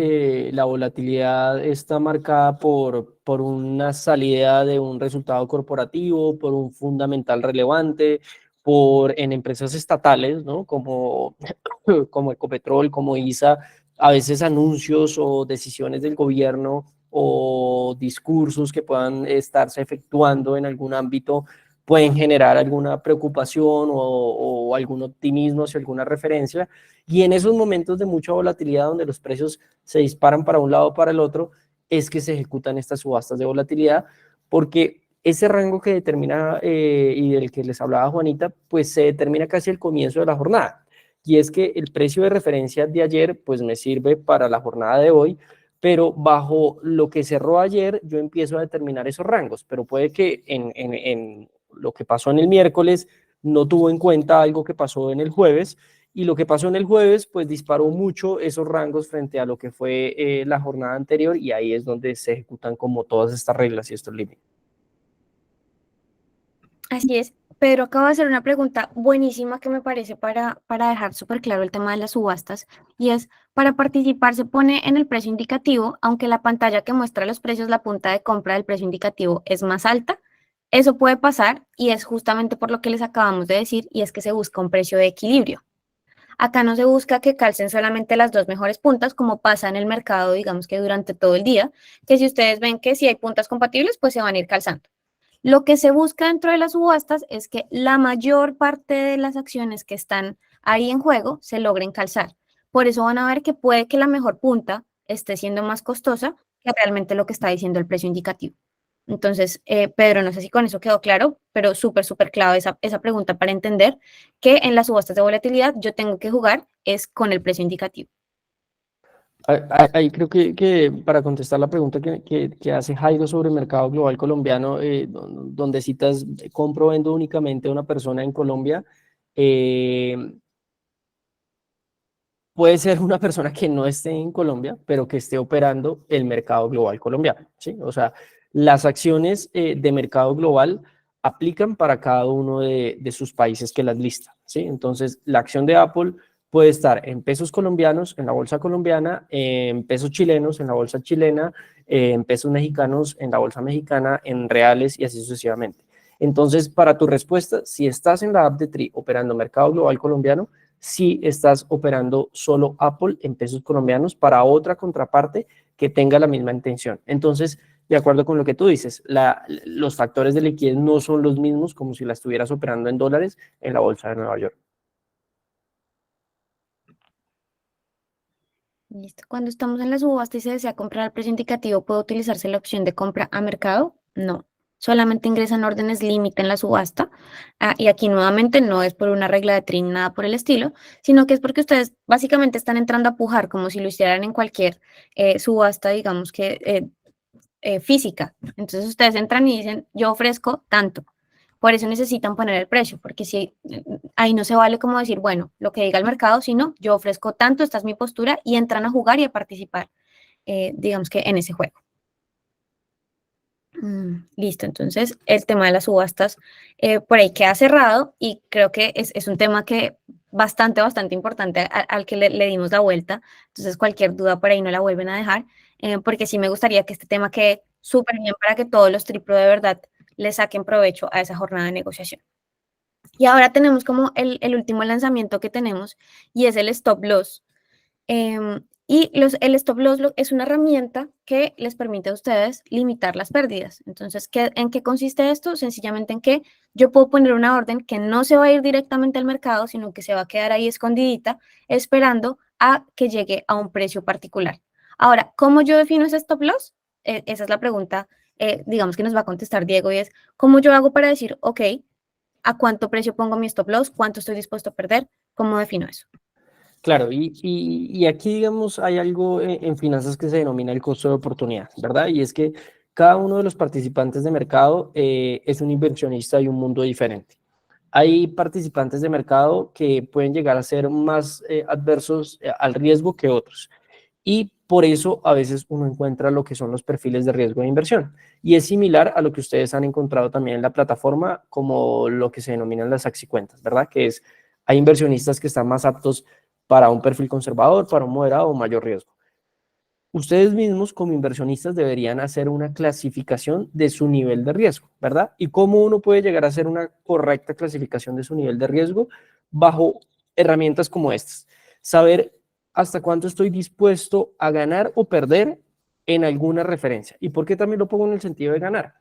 [SPEAKER 2] la volatilidad está marcada por una salida de un resultado corporativo, por un fundamental relevante, en empresas estatales, ¿no? Como Ecopetrol, como ISA, a veces anuncios o decisiones del gobierno o discursos que puedan estarse efectuando en algún ámbito pueden generar alguna preocupación o algún optimismo hacia alguna referencia. Y en esos momentos de mucha volatilidad donde los precios se disparan para un lado o para el otro, es que se ejecutan estas subastas de volatilidad, porque ese rango que determina y del que les hablaba Juanita, pues se determina casi al comienzo de la jornada. Y es que el precio de referencia de ayer, pues me sirve para la jornada de hoy, pero bajo lo que cerró ayer, yo empiezo a determinar esos rangos, pero puede que en lo que pasó en el miércoles no tuvo en cuenta algo que pasó en el jueves, y lo que pasó en el jueves, pues disparó mucho esos rangos frente a lo que fue la jornada anterior, y ahí es donde se ejecutan como todas estas reglas y estos límites.
[SPEAKER 1] Así es. Pedro acaba de hacer una pregunta buenísima que me parece para dejar súper claro el tema de las subastas y es, para participar se pone en el precio indicativo, aunque la pantalla que muestra los precios, la punta de compra del precio indicativo es más alta. Eso puede pasar y es justamente por lo que les acabamos de decir y es que se busca un precio de equilibrio. Acá no se busca que calcen solamente las dos mejores puntas, como pasa en el mercado, digamos que durante todo el día, que si ustedes ven que si hay puntas compatibles, pues se van a ir calzando. Lo que se busca dentro de las subastas es que la mayor parte de las acciones que están ahí en juego se logren calzar. Por eso van a ver que puede que la mejor punta esté siendo más costosa que realmente lo que está diciendo el precio indicativo. Entonces, Pedro, no sé si con eso quedó claro, pero súper clave esa pregunta para entender que en las subastas de volatilidad yo tengo que jugar es con el precio indicativo.
[SPEAKER 2] Ahí creo que para contestar la pregunta que hace Jairo sobre el mercado global colombiano, donde citas, compro, vendo únicamente a una persona en Colombia, eh, puede ser una persona que no esté en Colombia, pero que esté operando el mercado global colombiano, ¿sí? O sea, las acciones de mercado global aplican para cada uno de sus países que las lista, ¿sí? Entonces, la acción de Apple puede estar en pesos colombianos, en la bolsa colombiana, en pesos chilenos, en la bolsa chilena, en pesos mexicanos, en la bolsa mexicana, en reales y así sucesivamente. Entonces, para tu respuesta, si estás en la app de TRI operando mercado global colombiano, si estás operando solo Apple en pesos colombianos para otra contraparte que tenga la misma intención. Entonces, de acuerdo con lo que tú dices, los factores de liquidez no son los mismos como si la estuvieras operando en dólares en la bolsa de Nueva York.
[SPEAKER 1] Listo. Cuando estamos en la subasta y se desea comprar al precio indicativo, ¿puede utilizarse la opción de compra a mercado? No. Solamente ingresan órdenes límite en la subasta. Y aquí nuevamente no es por una regla de TRI ni nada por el estilo, sino que es porque ustedes básicamente están entrando a pujar como si lo hicieran en cualquier subasta, digamos que física. Entonces ustedes entran y dicen, yo ofrezco tanto. Por eso necesitan poner el precio, porque si ahí no se vale como decir, bueno, lo que diga el mercado, sino yo ofrezco tanto, esta es mi postura, y entran a jugar y a participar, digamos que en ese juego. Listo, entonces el tema de las subastas por ahí queda cerrado y creo que es un tema que bastante importante al que le dimos la vuelta. Entonces cualquier duda por ahí no la vuelven a dejar, porque sí me gustaría que este tema quede súper bien para que todos los triplo de verdad le saquen provecho a esa jornada de negociación. Y ahora tenemos como el último lanzamiento que tenemos y es el stop loss. Y el stop loss es una herramienta que les permite a ustedes limitar las pérdidas. Entonces, ¿en qué consiste esto? Sencillamente en que yo puedo poner una orden que no se va a ir directamente al mercado, sino que se va a quedar ahí escondidita, esperando a que llegue a un precio particular. Ahora, ¿cómo yo defino ese stop loss? Esa es la pregunta, digamos que nos va a contestar Diego, y es, ¿cómo yo hago para decir, ok, a cuánto precio pongo mi stop loss, cuánto estoy dispuesto a perder? ¿Cómo defino eso?
[SPEAKER 2] Claro, y aquí, digamos, hay algo en finanzas que se denomina el costo de oportunidad, ¿verdad? Y es que cada uno de los participantes de mercado es un inversionista de un mundo diferente. Hay participantes de mercado que pueden llegar a ser más adversos al riesgo que otros. Y por eso a veces uno encuentra lo que son los perfiles de riesgo de inversión. Y es similar a lo que ustedes han encontrado también en la plataforma, como lo que se denominan las axicuentas, ¿verdad? Que es, hay inversionistas que están más aptos para un perfil conservador, para un moderado o mayor riesgo. Ustedes mismos como inversionistas deberían hacer una clasificación de su nivel de riesgo, ¿verdad? Y cómo uno puede llegar a hacer una correcta clasificación de su nivel de riesgo bajo herramientas como estas. Saber hasta cuánto estoy dispuesto a ganar o perder en alguna referencia. ¿Y por qué también lo pongo en el sentido de ganar?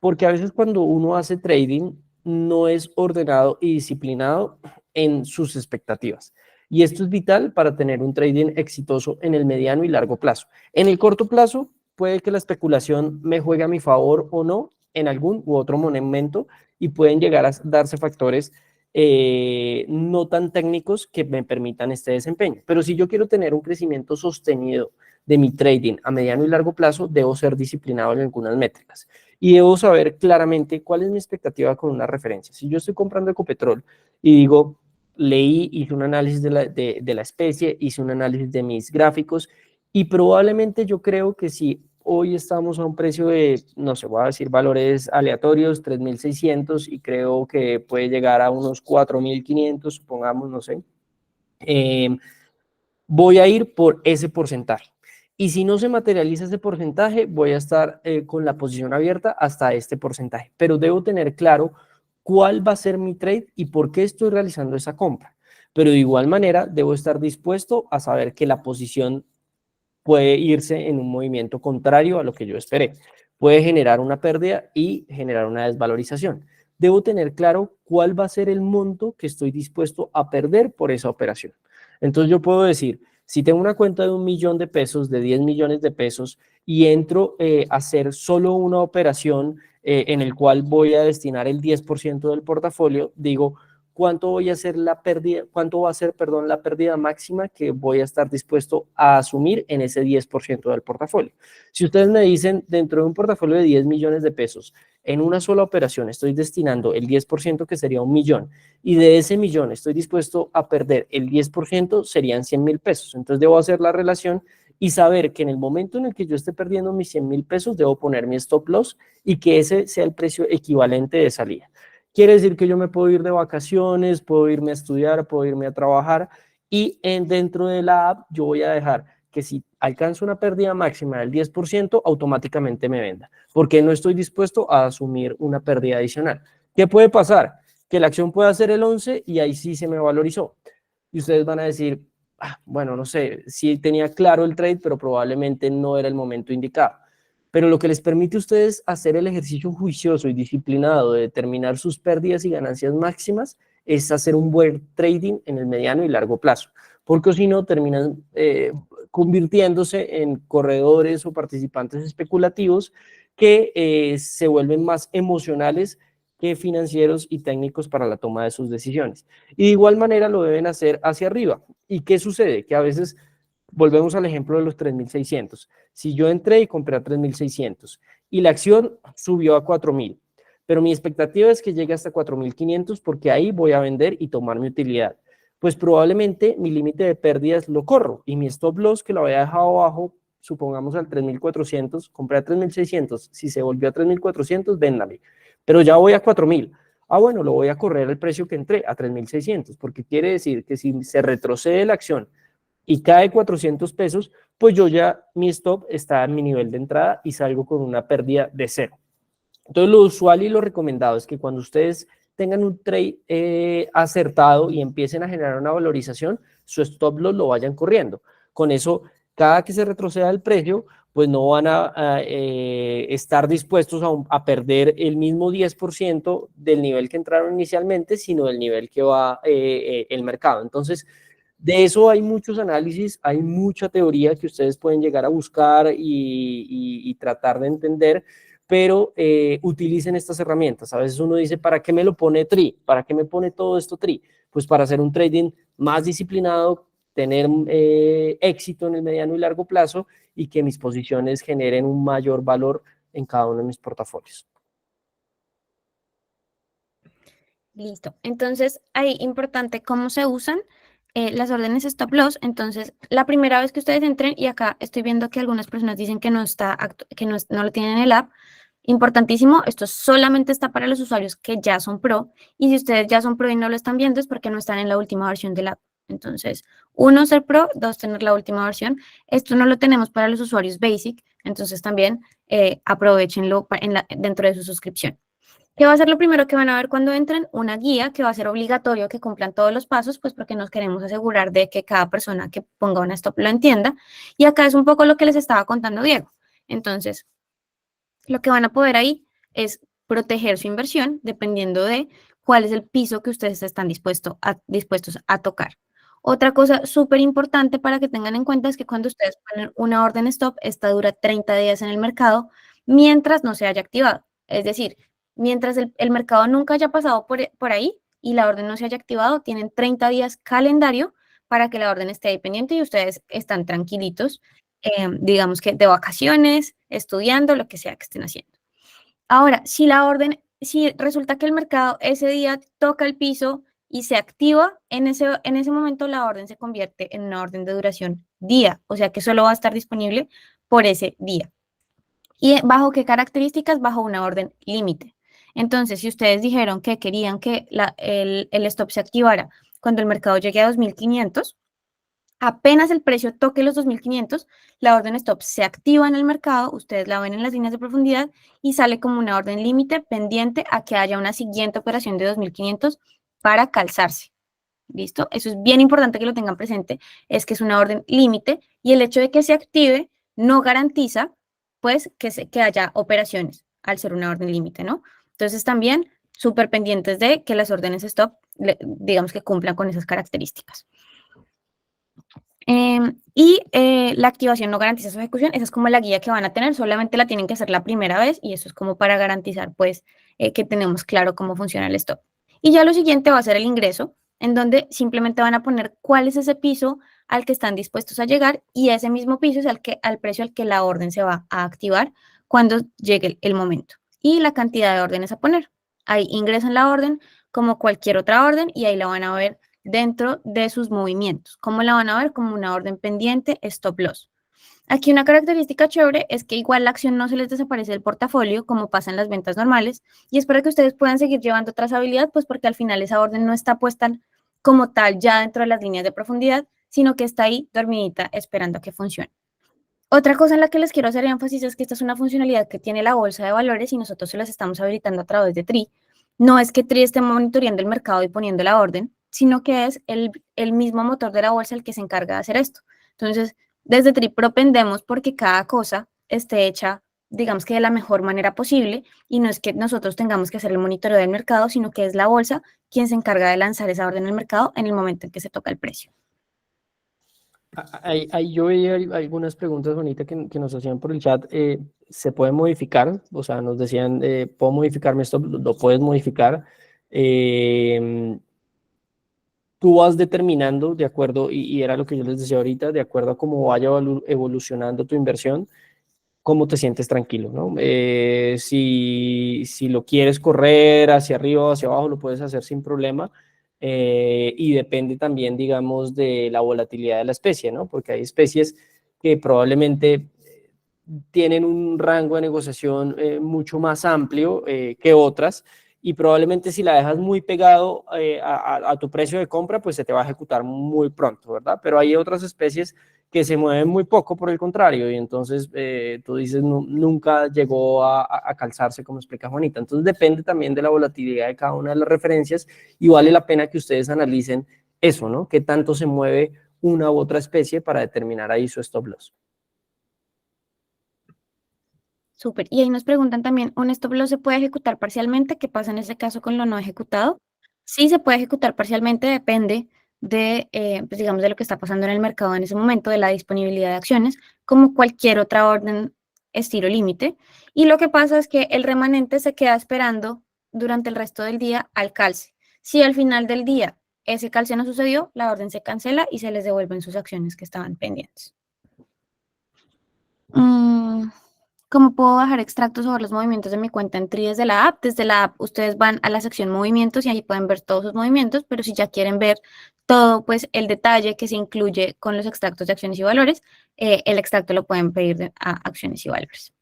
[SPEAKER 2] Porque a veces cuando uno hace trading no es ordenado y disciplinado en sus expectativas. Y esto es vital para tener un trading exitoso en el mediano y largo plazo. En el corto plazo puede que la especulación me juegue a mi favor o no en algún u otro momento y pueden llegar a darse factores no tan técnicos que me permitan este desempeño. Pero si yo quiero tener un crecimiento sostenido de mi trading a mediano y largo plazo, debo ser disciplinado en algunas métricas y debo saber claramente cuál es mi expectativa con una referencia. Si yo estoy comprando Ecopetrol y digo, leí, hice un análisis de la especie, hice un análisis de mis gráficos y probablemente yo creo que si hoy estamos a un precio de, no sé, voy a decir valores aleatorios, 3.600 y creo que puede llegar a unos 4.500, supongamos, no sé, voy a ir por ese porcentaje. Y si no se materializa ese porcentaje, voy a estar con la posición abierta hasta este porcentaje. Pero debo tener claro cuál va a ser mi trade y por qué estoy realizando esa compra. Pero de igual manera, debo estar dispuesto a saber que la posición puede irse en un movimiento contrario a lo que yo esperé. Puede generar una pérdida y generar una desvalorización. Debo tener claro cuál va a ser el monto que estoy dispuesto a perder por esa operación. Entonces yo puedo decir, si tengo una cuenta de 1.000.000 de pesos, de 10 millones de pesos, y entro a hacer solo una operación en el cual voy a destinar el 10% del portafolio, digo, cuánto voy a hacer la pérdida, cuánto va a ser, perdón, la pérdida máxima que voy a estar dispuesto a asumir en ese 10% del portafolio. Si ustedes me dicen, dentro de un portafolio de 10 millones de pesos, en una sola operación estoy destinando el 10% que sería 1.000.000 y de ese millón estoy dispuesto a perder el 10%, serían 100.000 pesos. Entonces debo hacer la relación y saber que en el momento en el que yo esté perdiendo mis 100.000 pesos, debo poner mi stop loss y que ese sea el precio equivalente de salida. Quiere decir que yo me puedo ir de vacaciones, puedo irme a estudiar, puedo irme a trabajar y dentro de la app yo voy a dejar que si alcanzo una pérdida máxima del 10%, automáticamente me venda, porque no estoy dispuesto a asumir una pérdida adicional. ¿Qué puede pasar? Que la acción pueda ser el 11 y ahí sí se me valorizó. Y ustedes van a decir, bueno, no sé, sí tenía claro el trade, pero probablemente no era el momento indicado. Pero lo que les permite a ustedes hacer el ejercicio juicioso y disciplinado de determinar sus pérdidas y ganancias máximas es hacer un buen trading en el mediano y largo plazo, porque si no terminan convirtiéndose en corredores o participantes especulativos que se vuelven más emocionales que financieros y técnicos para la toma de sus decisiones. Y de igual manera lo deben hacer hacia arriba. ¿Y qué sucede? Que a veces volvemos al ejemplo de los 3.600. Si yo entré y compré a 3.600 y la acción subió a 4.000, pero mi expectativa es que llegue hasta 4.500 porque ahí voy a vender y tomar mi utilidad. Pues probablemente mi límite de pérdidas lo corro y mi stop loss que lo había dejado abajo, supongamos al 3.400, compré a 3.600, si se volvió a 3.400, véndame, pero ya voy a 4.000. Ah, bueno, lo voy a correr al precio que entré, a 3.600, porque quiere decir que si se retrocede la acción y cae 400 pesos, pues yo ya, mi stop está en mi nivel de entrada y salgo con una pérdida de cero. Entonces, lo usual y lo recomendado es que cuando ustedes tengan un trade acertado y empiecen a generar una valorización, su stop loss lo vayan corriendo. Con eso, cada que se retroceda el precio, pues no van a estar dispuestos a perder el mismo 10% del nivel que entraron inicialmente, sino del nivel que va el mercado. Entonces, de eso hay muchos análisis, hay mucha teoría que ustedes pueden llegar a buscar y tratar de entender, pero utilicen estas herramientas. A veces uno dice, ¿para qué me lo pone TRI? ¿Para qué me pone todo esto TRI? Pues para hacer un trading más disciplinado, tener éxito en el mediano y largo plazo y que mis posiciones generen un mayor valor en cada uno de mis portafolios.
[SPEAKER 1] Listo. Entonces, ahí importante cómo se usan las órdenes stop loss. Entonces, la primera vez que ustedes entren, y acá estoy viendo que algunas personas dicen que no está, que no, no lo tienen en el app. Importantísimo, esto solamente está para los usuarios que ya son pro. Y si ustedes ya son pro y no lo están viendo, es porque no están en la última versión del app. Entonces, uno, ser pro, dos, tener la última versión. Esto no lo tenemos para los usuarios basic, entonces también aprovechenlo dentro de su suscripción. ¿Qué va a ser lo primero que van a ver cuando entren? Una guía que va a ser obligatorio que cumplan todos los pasos, pues porque nos queremos asegurar de que cada persona que ponga una stop lo entienda. Y acá es un poco lo que les estaba contando Diego. Entonces, lo que van a poder ahí es proteger su inversión dependiendo de cuál es el piso que ustedes están dispuestos a tocar. Otra cosa súper importante para que tengan en cuenta es que cuando ustedes ponen una orden stop, esta dura 30 días en el mercado mientras no se haya activado. Es decir, mientras el mercado nunca haya pasado por ahí y la orden no se haya activado, tienen 30 días calendario para que la orden esté ahí pendiente y ustedes están tranquilitos, digamos que de vacaciones, estudiando, lo que sea que estén haciendo. Ahora, si resulta que el mercado ese día toca el piso y se activa, en ese momento la orden se convierte en una orden de duración día, o sea que solo va a estar disponible por ese día. ¿Y bajo qué características? Bajo una orden límite. Entonces, si ustedes dijeron que querían que el stop se activara cuando el mercado llegue a 2.500, apenas el precio toque los 2.500, la orden stop se activa en el mercado, ustedes la ven en las líneas de profundidad y sale como una orden límite pendiente a que haya una siguiente operación de 2.500 para calzarse. ¿Listo? Eso es bien importante que lo tengan presente, es que es una orden límite y el hecho de que se active no garantiza pues que haya operaciones al ser una orden límite, ¿no? Entonces también súper pendientes de que las órdenes stop, digamos que cumplan con esas características. La activación no garantiza su ejecución, esa es como la guía que van a tener, solamente la tienen que hacer la primera vez y eso es como para garantizar pues que tenemos claro cómo funciona el stop. Y ya lo siguiente va a ser el ingreso, en donde simplemente van a poner cuál es ese piso al que están dispuestos a llegar y ese mismo piso es al precio al que la orden se va a activar cuando llegue el momento. Y la cantidad de órdenes a poner. Ahí ingresan la orden como cualquier otra orden y ahí la van a ver dentro de sus movimientos. ¿Cómo la van a ver? Como una orden pendiente, stop loss. Aquí una característica chévere es que igual la acción no se les desaparece del portafolio como pasa en las ventas normales y es para que ustedes puedan seguir llevando trazabilidad, pues porque al final esa orden no está puesta como tal ya dentro de las líneas de profundidad, sino que está ahí dormidita esperando a que funcione. Otra cosa en la que les quiero hacer énfasis es que esta es una funcionalidad que tiene la bolsa de valores y nosotros se las estamos habilitando a través de TRI. No es que TRI esté monitoreando el mercado y poniendo la orden, sino que es el mismo motor de la bolsa el que se encarga de hacer esto. Entonces, desde TRI propendemos porque cada cosa esté hecha, digamos que de la mejor manera posible y no es que nosotros tengamos que hacer el monitoreo del mercado, sino que es la bolsa quien se encarga de lanzar esa orden al mercado en el momento en que se toca el precio.
[SPEAKER 2] Ahí yo veía algunas preguntas bonitas que nos hacían por el chat. ¿Se puede modificar? O sea, nos decían, ¿puedo modificarme esto? Lo puedes modificar. Tú vas determinando de acuerdo, y era lo que yo les decía ahorita, de acuerdo a cómo vaya evolucionando tu inversión, cómo te sientes tranquilo, ¿no? Si lo quieres correr hacia arriba o hacia abajo, lo puedes hacer sin problema. Y depende también, digamos, de la volatilidad de la especie, ¿no? Porque hay especies que probablemente tienen un rango de negociación mucho más amplio que otras y probablemente si la dejas muy pegado a tu precio de compra, pues se te va a ejecutar muy pronto, ¿verdad? Pero hay otras especies que se mueven muy poco por el contrario y entonces tú dices nunca llegó a calzarse como explica Juanita. Entonces depende también de la volatilidad de cada una de las referencias y vale la pena que ustedes analicen eso, ¿no? ¿Qué tanto se mueve una u otra especie para determinar ahí su stop loss?
[SPEAKER 1] Súper. Y ahí nos preguntan también, ¿un stop loss se puede ejecutar parcialmente? ¿Qué pasa en ese caso con lo no ejecutado? Sí se puede ejecutar parcialmente, depende de, pues digamos, de lo que está pasando en el mercado en ese momento, de la disponibilidad de acciones, como cualquier otra orden estilo límite. Y lo que pasa es que el remanente se queda esperando durante el resto del día al calce. Si al final del día ese calce no sucedió, la orden se cancela y se les devuelven sus acciones que estaban pendientes. ¿Cómo puedo bajar extractos sobre los movimientos de mi cuenta en Tri desde la app? Desde la app ustedes van a la sección movimientos y ahí pueden ver todos sus movimientos, pero si ya quieren ver todo, pues el detalle que se incluye con los extractos de acciones y valores, el extracto lo pueden pedir a acciones y valores.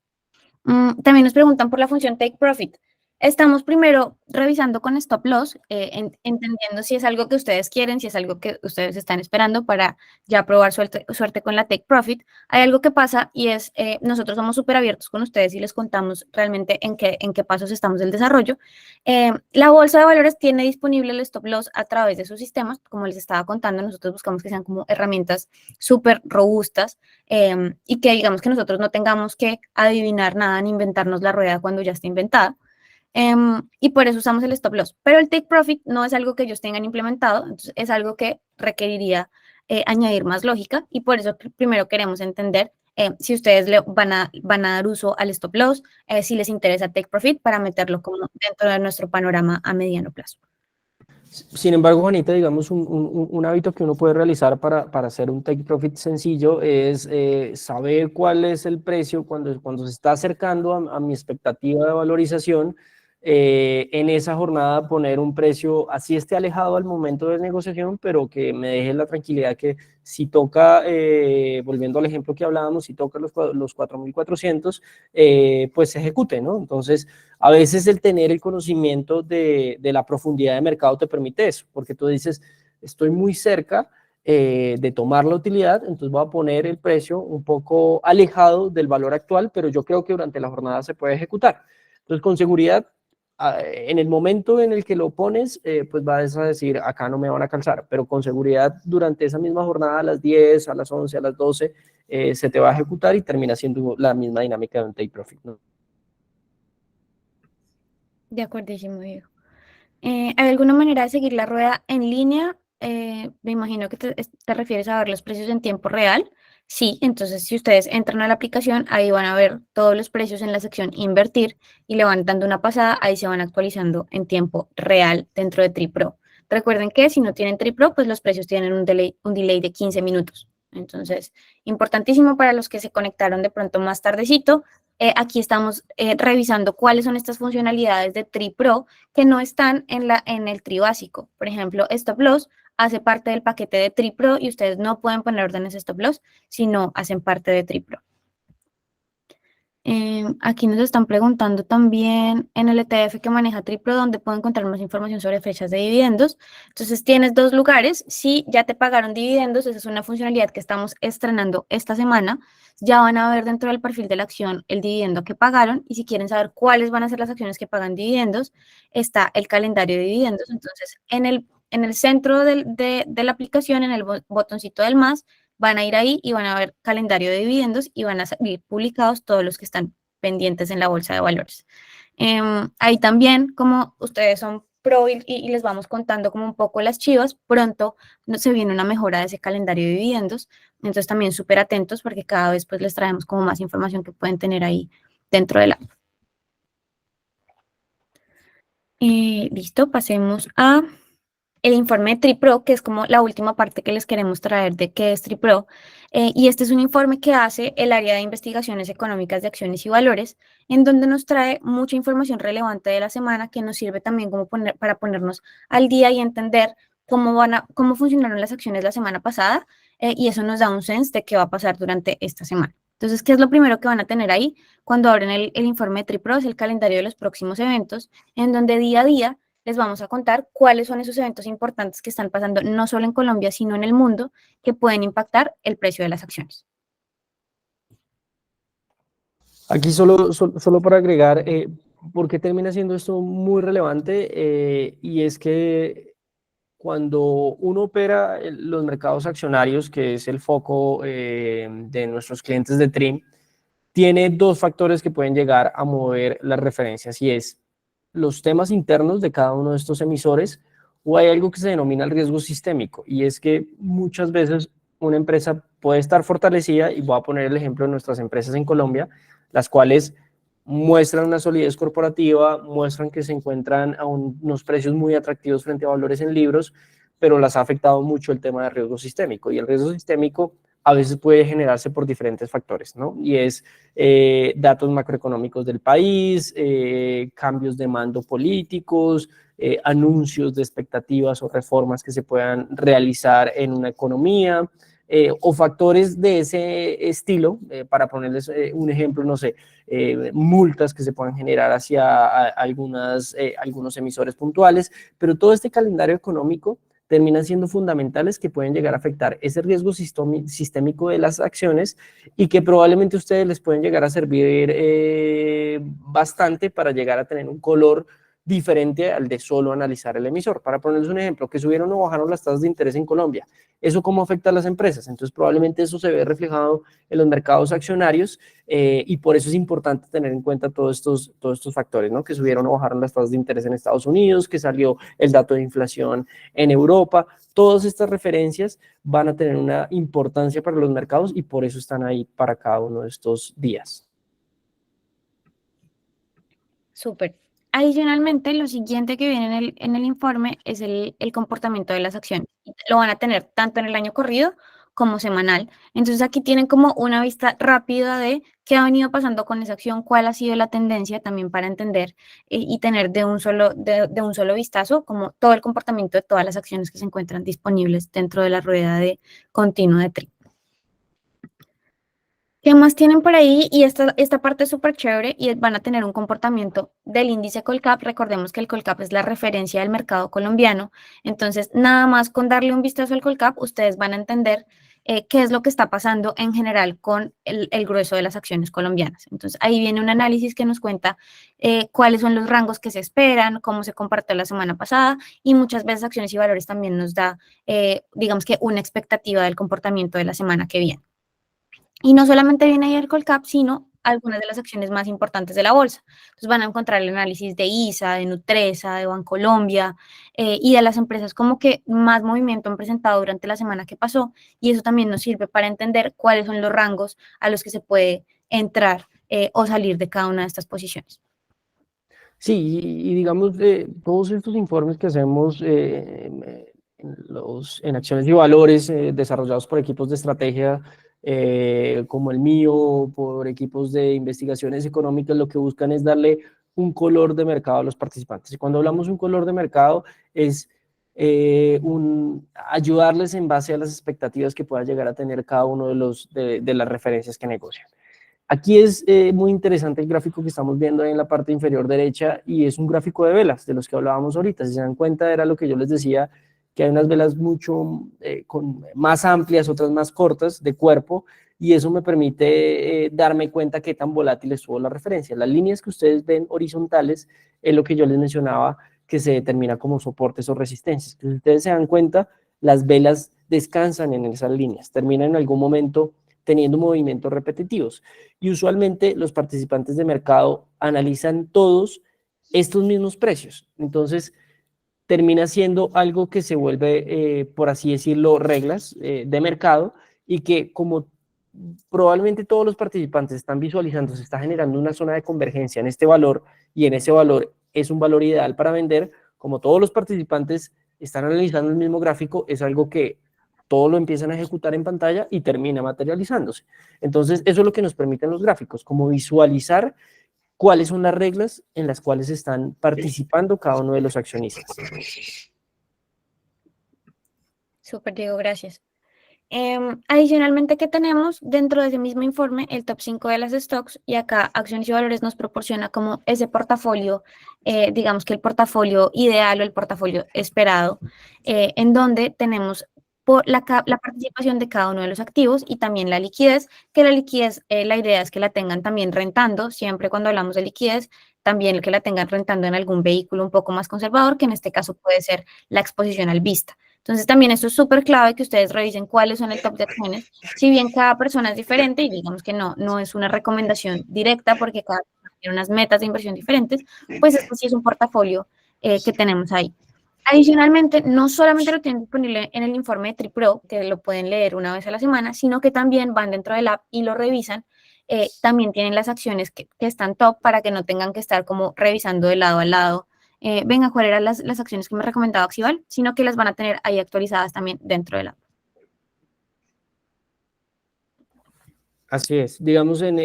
[SPEAKER 1] También nos preguntan por la función Take Profit. Estamos primero revisando con Stop Loss, entendiendo si es algo que ustedes quieren, si es algo que ustedes están esperando para ya probar suerte con la Take Profit. Hay algo que pasa y es, nosotros somos súper abiertos con ustedes y les contamos realmente en qué pasos estamos del desarrollo. La bolsa de valores tiene disponible el Stop Loss a través de sus sistemas. Como les estaba contando, nosotros buscamos que sean como herramientas súper robustas y que digamos que nosotros no tengamos que adivinar nada ni inventarnos la rueda cuando ya está inventada. Y por eso usamos el stop loss. Pero el take profit no es algo que ellos tengan implementado, entonces es algo que requeriría añadir más lógica y por eso primero queremos entender si ustedes van a dar uso al stop loss, si les interesa take profit para meterlo como dentro de nuestro panorama a mediano plazo.
[SPEAKER 2] Sin embargo, Juanita, digamos, un hábito que uno puede realizar para hacer un take profit sencillo es saber cuál es el precio cuando se está acercando a mi expectativa de valorización. En esa jornada poner un precio, así esté alejado al momento de negociación, pero que me deje la tranquilidad que si toca, volviendo al ejemplo que hablábamos, si toca los 4.400, pues se ejecute, ¿no? Entonces, a veces el tener el conocimiento de la profundidad de mercado te permite eso, porque tú dices, estoy muy cerca de tomar la utilidad, entonces voy a poner el precio un poco alejado del valor actual, pero yo creo que durante la jornada se puede ejecutar. Entonces, con seguridad, en el momento en el que lo pones, pues vas a decir, acá no me van a calzar, pero con seguridad durante esa misma jornada, a las 10, a las 11, a las 12, se te va a ejecutar y termina siendo la misma dinámica de un take profit, ¿no?
[SPEAKER 1] De acuerdísimo, Diego. ¿Hay alguna manera de seguir la rueda en línea? Me imagino que te refieres a ver los precios en tiempo real. Sí, entonces si ustedes entran a la aplicación, ahí van a ver todos los precios en la sección invertir y le van dando una pasada, ahí se van actualizando en tiempo real dentro de TriPro. Recuerden que si no tienen TriPro, pues los precios tienen un delay de 15 minutos. Entonces, importantísimo para los que se conectaron de pronto más tardecito. Aquí estamos revisando cuáles son estas funcionalidades de TriPro que no están en el Tri básico. Por ejemplo, Stop Loss hace parte del paquete de TriPro y ustedes no pueden poner órdenes Stop Loss si no hacen parte de TriPro. Aquí nos están preguntando también en el ETF que maneja TriPro dónde puedo encontrar más información sobre fechas de dividendos. Entonces tienes dos lugares. Si ya te pagaron dividendos, esa es una funcionalidad que estamos estrenando esta semana. Ya van a ver dentro del perfil de la acción el dividendo que pagaron y si quieren saber cuáles van a ser las acciones que pagan dividendos, está el calendario de dividendos. Entonces en el centro de la aplicación, en el botoncito del más, van a ir ahí y van a ver calendario de dividendos y van a salir publicados todos los que están pendientes en la bolsa de valores. Ahí también, como ustedes son pro y les vamos contando como un poco las chivas, pronto se viene una mejora de ese calendario de dividendos, entonces también súper atentos porque cada vez pues les traemos como más información que pueden tener ahí dentro de la app. Listo, pasemos a el informe de TRIPRO, que es como la última parte que les queremos traer de qué es TRIPRO. Y este es un informe que hace el área de investigaciones económicas de acciones y valores, en donde nos trae mucha información relevante de la semana que nos sirve también como para ponernos al día y entender cómo funcionaron las acciones la semana pasada, y eso nos da un sense de qué va a pasar durante esta semana. Entonces, ¿qué es lo primero que van a tener ahí cuando abren el informe de TRIPRO? Es el calendario de los próximos eventos, en donde día a día les vamos a contar cuáles son esos eventos importantes que están pasando no solo en Colombia, sino en el mundo, que pueden impactar el precio de las acciones.
[SPEAKER 2] Aquí solo para agregar, ¿por qué termina siendo esto muy relevante? Y es que cuando uno opera los mercados accionarios, que es el foco de nuestros clientes de TRIM, tiene dos factores que pueden llegar a mover las referencias y es los temas internos de cada uno de estos emisores o hay algo que se denomina el riesgo sistémico y es que muchas veces una empresa puede estar fortalecida y voy a poner el ejemplo de nuestras empresas en Colombia, las cuales muestran una solidez corporativa, muestran que se encuentran a unos precios muy atractivos frente a valores en libros, pero las ha afectado mucho el tema de riesgo sistémico y el riesgo sistémico a veces puede generarse por diferentes factores, ¿no? Y es datos macroeconómicos del país, cambios de mando políticos, anuncios de expectativas o reformas que se puedan realizar en una economía, o factores de ese estilo, para ponerles un ejemplo, no sé, multas que se puedan generar hacia algunos emisores puntuales, pero todo este calendario económico terminan siendo fundamentales que pueden llegar a afectar ese riesgo sistémico de las acciones y que probablemente ustedes les pueden llegar a servir bastante para llegar a tener un color diferente al de solo analizar el emisor. Para ponerles un ejemplo, que subieron o bajaron las tasas de interés en Colombia. ¿Eso cómo afecta a las empresas? Entonces probablemente eso se ve reflejado en los mercados accionarios, y por eso es importante tener en cuenta todos estos factores, ¿no? Que subieron o bajaron las tasas de interés en Estados Unidos, que salió el dato de inflación en Europa. Todas estas referencias van a tener una importancia para los mercados y por eso están ahí para cada uno de estos días.
[SPEAKER 1] Súper. Adicionalmente, lo siguiente que viene en el informe es el comportamiento de las acciones. Lo van a tener tanto en el año corrido como semanal. Entonces aquí tienen como una vista rápida de qué ha venido pasando con esa acción, cuál ha sido la tendencia también para entender, y tener de un solo vistazo como todo el comportamiento de todas las acciones que se encuentran disponibles dentro de la rueda de continuo de TRIPRO. ¿Qué más tienen por ahí? Y esta parte es súper chévere y van a tener un comportamiento del índice Colcap. Recordemos que el Colcap es la referencia del mercado colombiano. Entonces, nada más con darle un vistazo al Colcap, ustedes van a entender qué es lo que está pasando en general con el grueso de las acciones colombianas. Entonces, ahí viene un análisis que nos cuenta cuáles son los rangos que se esperan, cómo se compartió la semana pasada y muchas veces Acciones y Valores también nos da, digamos que una expectativa del comportamiento de la semana que viene. Y no solamente viene ahí el Colcap, sino algunas de las acciones más importantes de la bolsa. Entonces van a encontrar el análisis de ISA, de Nutresa, de Bancolombia, y de las empresas como que más movimiento han presentado durante la semana que pasó. Y eso también nos sirve para entender cuáles son los rangos a los que se puede entrar o salir de cada una de estas posiciones.
[SPEAKER 2] Sí, y digamos, todos estos informes que hacemos en acciones y valores, desarrollados por equipos de estrategia, como el mío, por equipos de investigaciones económicas, lo que buscan es darle un color de mercado a los participantes. Y cuando hablamos de un color de mercado es ayudarles en base a las expectativas que pueda llegar a tener cada uno de las referencias que negocian. Aquí es muy interesante el gráfico que estamos viendo ahí en la parte inferior derecha y es un gráfico de velas de los que hablábamos ahorita. Si se dan cuenta, era lo que yo les decía, que hay unas velas mucho más amplias, otras más cortas de cuerpo, y eso me permite darme cuenta qué tan volátil estuvo la referencia. Las líneas que ustedes ven horizontales es lo que yo les mencionaba, que se determina como soportes o resistencias. Entonces, si ustedes se dan cuenta, las velas descansan en esas líneas, terminan en algún momento teniendo movimientos repetitivos. Y usualmente los participantes de mercado analizan todos estos mismos precios. Entonces, termina siendo algo que se vuelve, por así decirlo, reglas de mercado y que como probablemente todos los participantes están visualizando, se está generando una zona de convergencia en este valor y en ese valor es un valor ideal para vender, como todos los participantes están analizando el mismo gráfico, es algo que todo lo empiezan a ejecutar en pantalla y termina materializándose. Entonces, eso es lo que nos permiten los gráficos, como visualizar cuáles son las reglas en las cuales están participando cada uno de los accionistas.
[SPEAKER 1] Súper, Diego, gracias. Adicionalmente, ¿qué tenemos dentro de ese mismo informe? El top 5 de las stocks, y acá Acciones y Valores nos proporciona como ese portafolio, digamos que el portafolio ideal o el portafolio esperado, en donde tenemos la participación de cada uno de los activos y también la liquidez, que la liquidez, la idea es que la tengan también rentando, siempre cuando hablamos de liquidez, también que la tengan rentando en algún vehículo un poco más conservador, que en este caso puede ser la exposición al vista. Entonces, también esto es súper clave que ustedes revisen cuáles son el top de acciones. Si bien cada persona es diferente y digamos que no es una recomendación directa porque cada persona tiene unas metas de inversión diferentes, pues esto sí es un portafolio que tenemos ahí. Adicionalmente, no solamente lo tienen disponible en el informe de TriPro, que lo pueden leer una vez a la semana, sino que también van dentro del app y lo revisan. También tienen las acciones que están top para que no tengan que estar como revisando de lado a lado venga, cuáles eran las acciones que me recomendaba Axival, sino que las van a tener ahí actualizadas también dentro de la app.
[SPEAKER 2] Así es, digamos, en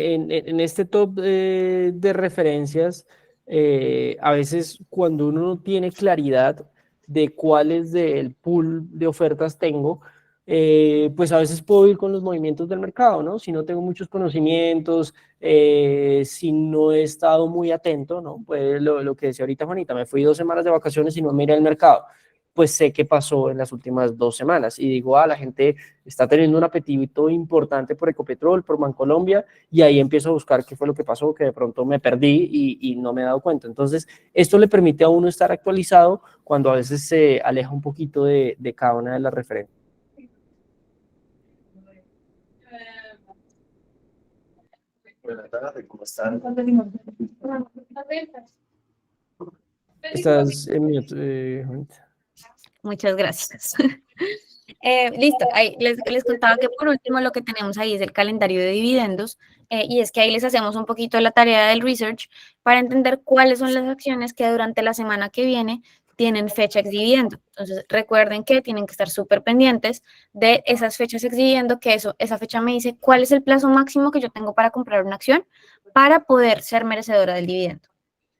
[SPEAKER 2] este top de referencias, a veces cuando uno no tiene claridad de cuáles del pool de ofertas tengo, pues a veces puedo ir con los movimientos del mercado, ¿no? Si no tengo muchos conocimientos, si no he estado muy atento, ¿no? Pues lo que decía ahorita Juanita, me fui 2 semanas de vacaciones y no miré el mercado, pues sé qué pasó en las últimas 2 semanas y digo, la gente está teniendo un apetito importante por Ecopetrol, por Bancolombia, y ahí empiezo a buscar qué fue lo que pasó, que de pronto me perdí y no me he dado cuenta. Entonces, esto le permite a uno estar actualizado cuando a veces se aleja un poquito de cada una de las referencias.
[SPEAKER 3] Buenas tardes, ¿cómo están?
[SPEAKER 2] Estás en mute, Juanita.
[SPEAKER 1] Muchas gracias. Listo, ahí les contaba que por último lo que tenemos ahí es el calendario de dividendos y es que ahí les hacemos un poquito la tarea del research para entender cuáles son las acciones que durante la semana que viene tienen fecha ex dividendo. Entonces recuerden que tienen que estar súper pendientes de esas fechas ex dividendo, que esa fecha me dice cuál es el plazo máximo que yo tengo para comprar una acción para poder ser merecedora del dividendo.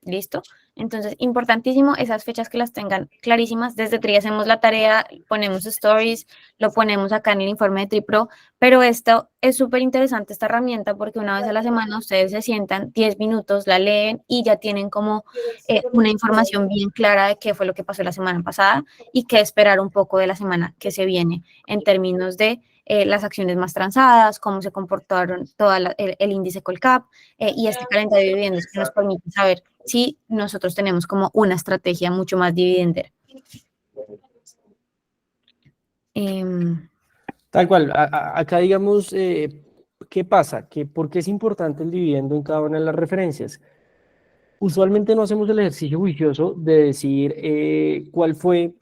[SPEAKER 1] ¿Listo? Entonces, importantísimo esas fechas que las tengan clarísimas. Desde TRI hacemos la tarea, ponemos stories, lo ponemos acá en el informe de TriPro, pero esto es súper interesante, esta herramienta, porque una vez a la semana ustedes se sientan 10 minutos, la leen y ya tienen como una información bien clara de qué fue lo que pasó la semana pasada y qué esperar un poco de la semana que se viene en términos de las acciones más transadas, cómo se comportaron todo el índice Colcap y este calendario de dividendos que nos permite saber si nosotros tenemos como una estrategia mucho más dividendera.
[SPEAKER 2] Tal cual, acá digamos, ¿qué pasa? ¿Por qué es importante el dividendo en cada una de las referencias? Usualmente no hacemos el ejercicio juicioso de decir cuál fue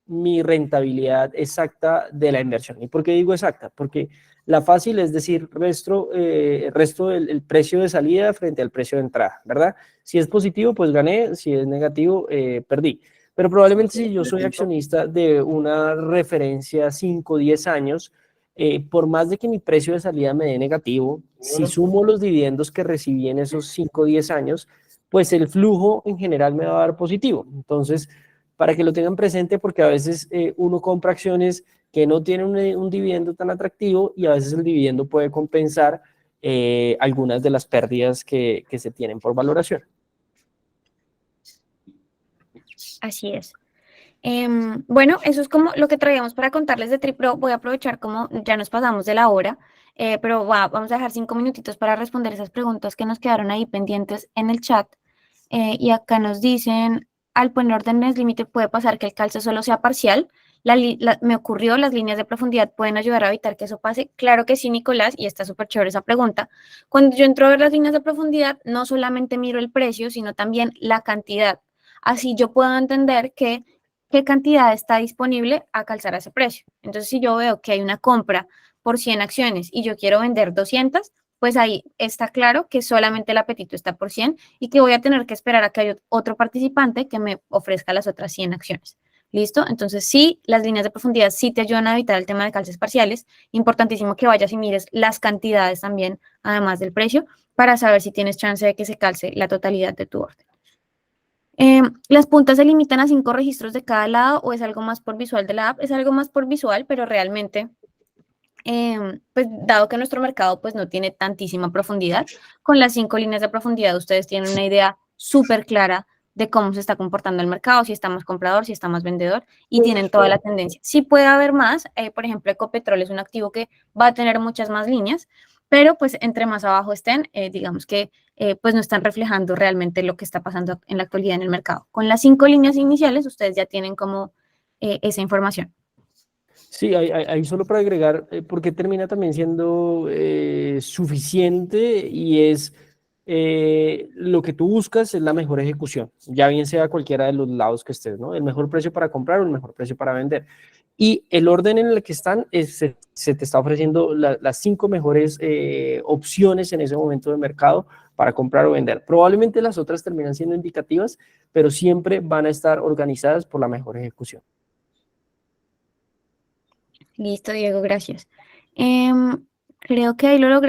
[SPEAKER 2] mi rentabilidad exacta de la inversión. ¿Y por qué digo exacta? Porque la fácil es decir resto del el precio de salida frente al precio de entrada, ¿verdad? Si es positivo, pues gané, si es negativo, perdí. Pero probablemente si yo soy accionista de una referencia 5 o 10 años, por más de que mi precio de salida me dé negativo, si sumo los dividendos que recibí en esos 5 o 10 años, pues el flujo en general me va a dar positivo. Entonces, para que lo tengan presente, porque a veces uno compra acciones que no tienen un dividendo tan atractivo y a veces el dividendo puede compensar algunas de las pérdidas que se tienen por valoración.
[SPEAKER 1] Así es. Bueno, eso es como lo que traíamos para contarles de TriPro. Voy a aprovechar como ya nos pasamos de la hora, pero vamos a dejar 5 minutitos para responder esas preguntas que nos quedaron ahí pendientes en el chat. Y acá nos dicen, al poner órdenes límite puede pasar que el calce solo sea parcial. Me ocurrió, las líneas de profundidad pueden ayudar a evitar que eso pase. Claro que sí, Nicolás, y está súper chévere esa pregunta. Cuando yo entro a ver las líneas de profundidad, no solamente miro el precio, sino también la cantidad. Así yo puedo entender qué cantidad está disponible a calzar a ese precio. Entonces, si yo veo que hay una compra por 100 acciones y yo quiero vender 200, pues ahí está claro que solamente el apetito está por 100 y que voy a tener que esperar a que haya otro participante que me ofrezca las otras 100 acciones. ¿Listo? Entonces, sí, las líneas de profundidad sí te ayudan a evitar el tema de calces parciales. Importantísimo que vayas y mires las cantidades también, además del precio, para saber si tienes chance de que se calce la totalidad de tu orden. ¿Las puntas se limitan a 5 registros de cada lado o es algo más por visual de la app? Es algo más por visual, pero realmente, pues dado que nuestro mercado pues no tiene tantísima profundidad, con las 5 líneas de profundidad ustedes tienen una idea súper clara de cómo se está comportando el mercado, si está más comprador, si está más vendedor, y tienen toda la tendencia. Sí puede haber más, por ejemplo, Ecopetrol es un activo que va a tener muchas más líneas, pero pues entre más abajo estén, digamos que pues no están reflejando realmente lo que está pasando en la actualidad en el mercado. Con las 5 líneas iniciales, ustedes ya tienen como esa información.
[SPEAKER 2] Sí, ahí solo para agregar, porque termina también siendo suficiente y es lo que tú buscas es la mejor ejecución, ya bien sea cualquiera de los lados que estés, ¿no? El mejor precio para comprar o el mejor precio para vender. Y el orden en el que están, se te está ofreciendo las 5 mejores opciones en ese momento de mercado para comprar o vender. Probablemente las otras terminan siendo indicativas, pero siempre van a estar organizadas por la mejor ejecución.
[SPEAKER 1] Listo, Diego, gracias. Creo que ahí lo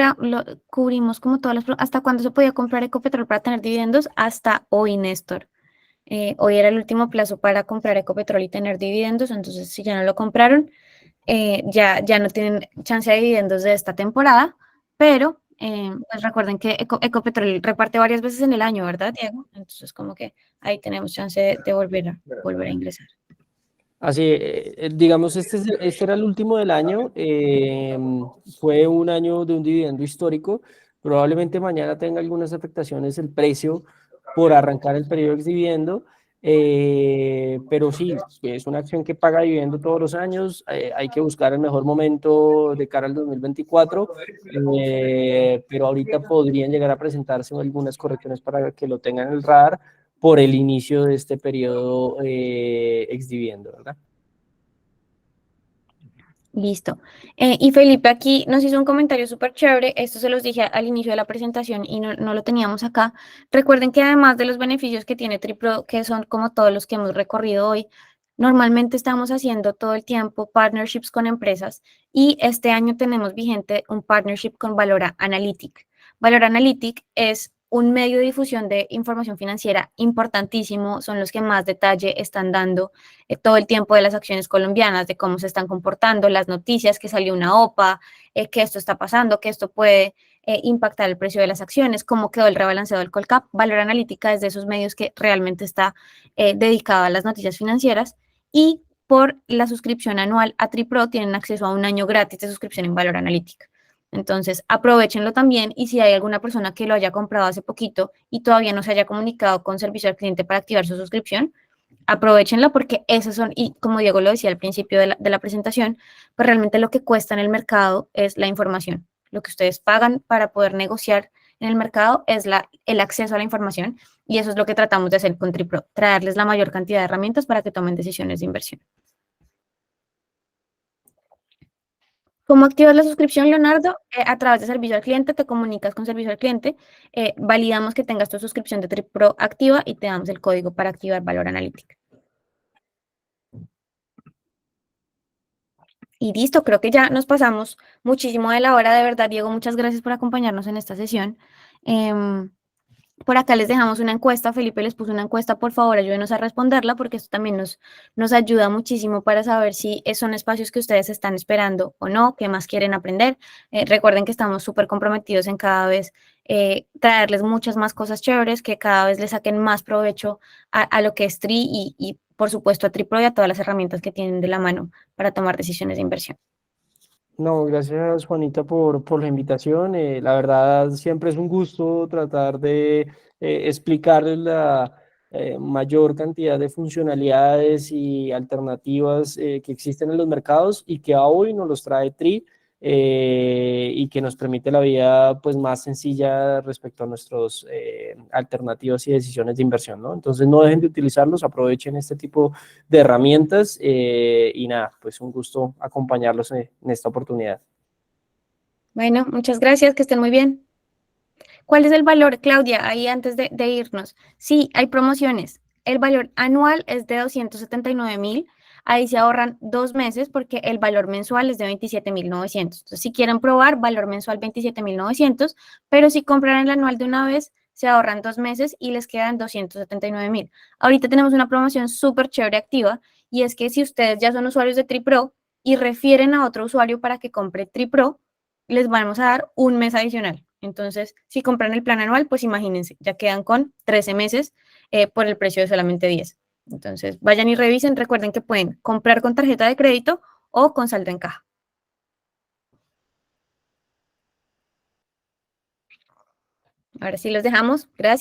[SPEAKER 1] cubrimos como todas las... ¿Hasta cuándo se podía comprar Ecopetrol para tener dividendos? Hasta hoy, Néstor. Hoy era el último plazo para comprar Ecopetrol y tener dividendos, entonces si ya no lo compraron, ya no tienen chance de dividendos de esta temporada, pero pues recuerden que Ecopetrol reparte varias veces en el año, ¿verdad, Diego? Entonces como que ahí tenemos chance de volver a ingresar.
[SPEAKER 2] Así, digamos, este era el último del año, fue un año de un dividendo histórico, probablemente mañana tenga algunas afectaciones el precio por arrancar el periodo ex dividendo, pero sí, es una acción que paga dividendo todos los años, hay que buscar el mejor momento de cara al 2024, pero ahorita podrían llegar a presentarse algunas correcciones para que lo tengan en el radar por el inicio de este periodo ex dividendo, ¿verdad?
[SPEAKER 1] Listo. Y Felipe aquí nos hizo un comentario súper chévere. Esto se los dije al inicio de la presentación y no lo teníamos acá. Recuerden que además de los beneficios que tiene Tripro, que son como todos los que hemos recorrido hoy, normalmente estamos haciendo todo el tiempo partnerships con empresas y este año tenemos vigente un partnership con Valora Analytic. Valora Analytic es un medio de difusión de información financiera importantísimo, son los que más detalle están dando todo el tiempo de las acciones colombianas, de cómo se están comportando, las noticias, que salió una OPA, que esto está pasando, que esto puede impactar el precio de las acciones, cómo quedó el rebalanceo del Colcap. Valor Analítica es de esos medios que realmente está dedicado a las noticias financieras y por la suscripción anual a Tripro tienen acceso a un año gratis de suscripción en Valor Analítica. Entonces, aprovechenlo también y si hay alguna persona que lo haya comprado hace poquito y todavía no se haya comunicado con servicio al cliente para activar su suscripción, aprovechenlo porque esos son, y como Diego lo decía al principio de la presentación, pues realmente lo que cuesta en el mercado es la información. Lo que ustedes pagan para poder negociar en el mercado es el acceso a la información y eso es lo que tratamos de hacer con Tripro, traerles la mayor cantidad de herramientas para que tomen decisiones de inversión. ¿Cómo activas la suscripción, Leonardo? A través de servicio al cliente, te comunicas con servicio al cliente, validamos que tengas tu suscripción de Tripro activa y te damos el código para activar Valor Analítica. Y listo, creo que ya nos pasamos muchísimo de la hora, de verdad, Diego, muchas gracias por acompañarnos en esta sesión. Por acá les dejamos una encuesta, Felipe les puso una encuesta, por favor, ayúdenos a responderla porque esto también nos ayuda muchísimo para saber si son espacios que ustedes están esperando o no, qué más quieren aprender. Recuerden que estamos súper comprometidos en cada vez traerles muchas más cosas chéveres, que cada vez les saquen más provecho a lo que es TRI y por supuesto a TriPro y a todas las herramientas que tienen de la mano para tomar decisiones de inversión.
[SPEAKER 2] No, gracias Juanita por la invitación. La verdad siempre es un gusto tratar de explicarles la mayor cantidad de funcionalidades y alternativas que existen en los mercados y que a hoy nos los trae TRI y que nos permite la vida pues más sencilla respecto a nuestras alternativas y decisiones de inversión, ¿no? Entonces no dejen de utilizarlos, aprovechen este tipo de herramientas y nada, pues un gusto acompañarlos en esta oportunidad.
[SPEAKER 1] Bueno, muchas gracias, que estén muy bien. ¿Cuál es el valor, Claudia? Ahí antes de irnos. Sí, hay promociones. El valor anual es de 279.000. Ahí se ahorran 2 meses porque el valor mensual es de 27.900. Entonces, si quieren probar, valor mensual 27.900, pero si compran el anual de una vez, se ahorran 2 meses y les quedan 279.000. Ahorita tenemos una promoción súper chévere activa y es que si ustedes ya son usuarios de TriPro y refieren a otro usuario para que compre TriPro, les vamos a dar un mes adicional. Entonces, si compran el plan anual, pues imagínense, ya quedan con 13 meses por el precio de solamente 10. Entonces, vayan y revisen. Recuerden que pueden comprar con tarjeta de crédito o con saldo en caja. Ahora sí los dejamos. Gracias.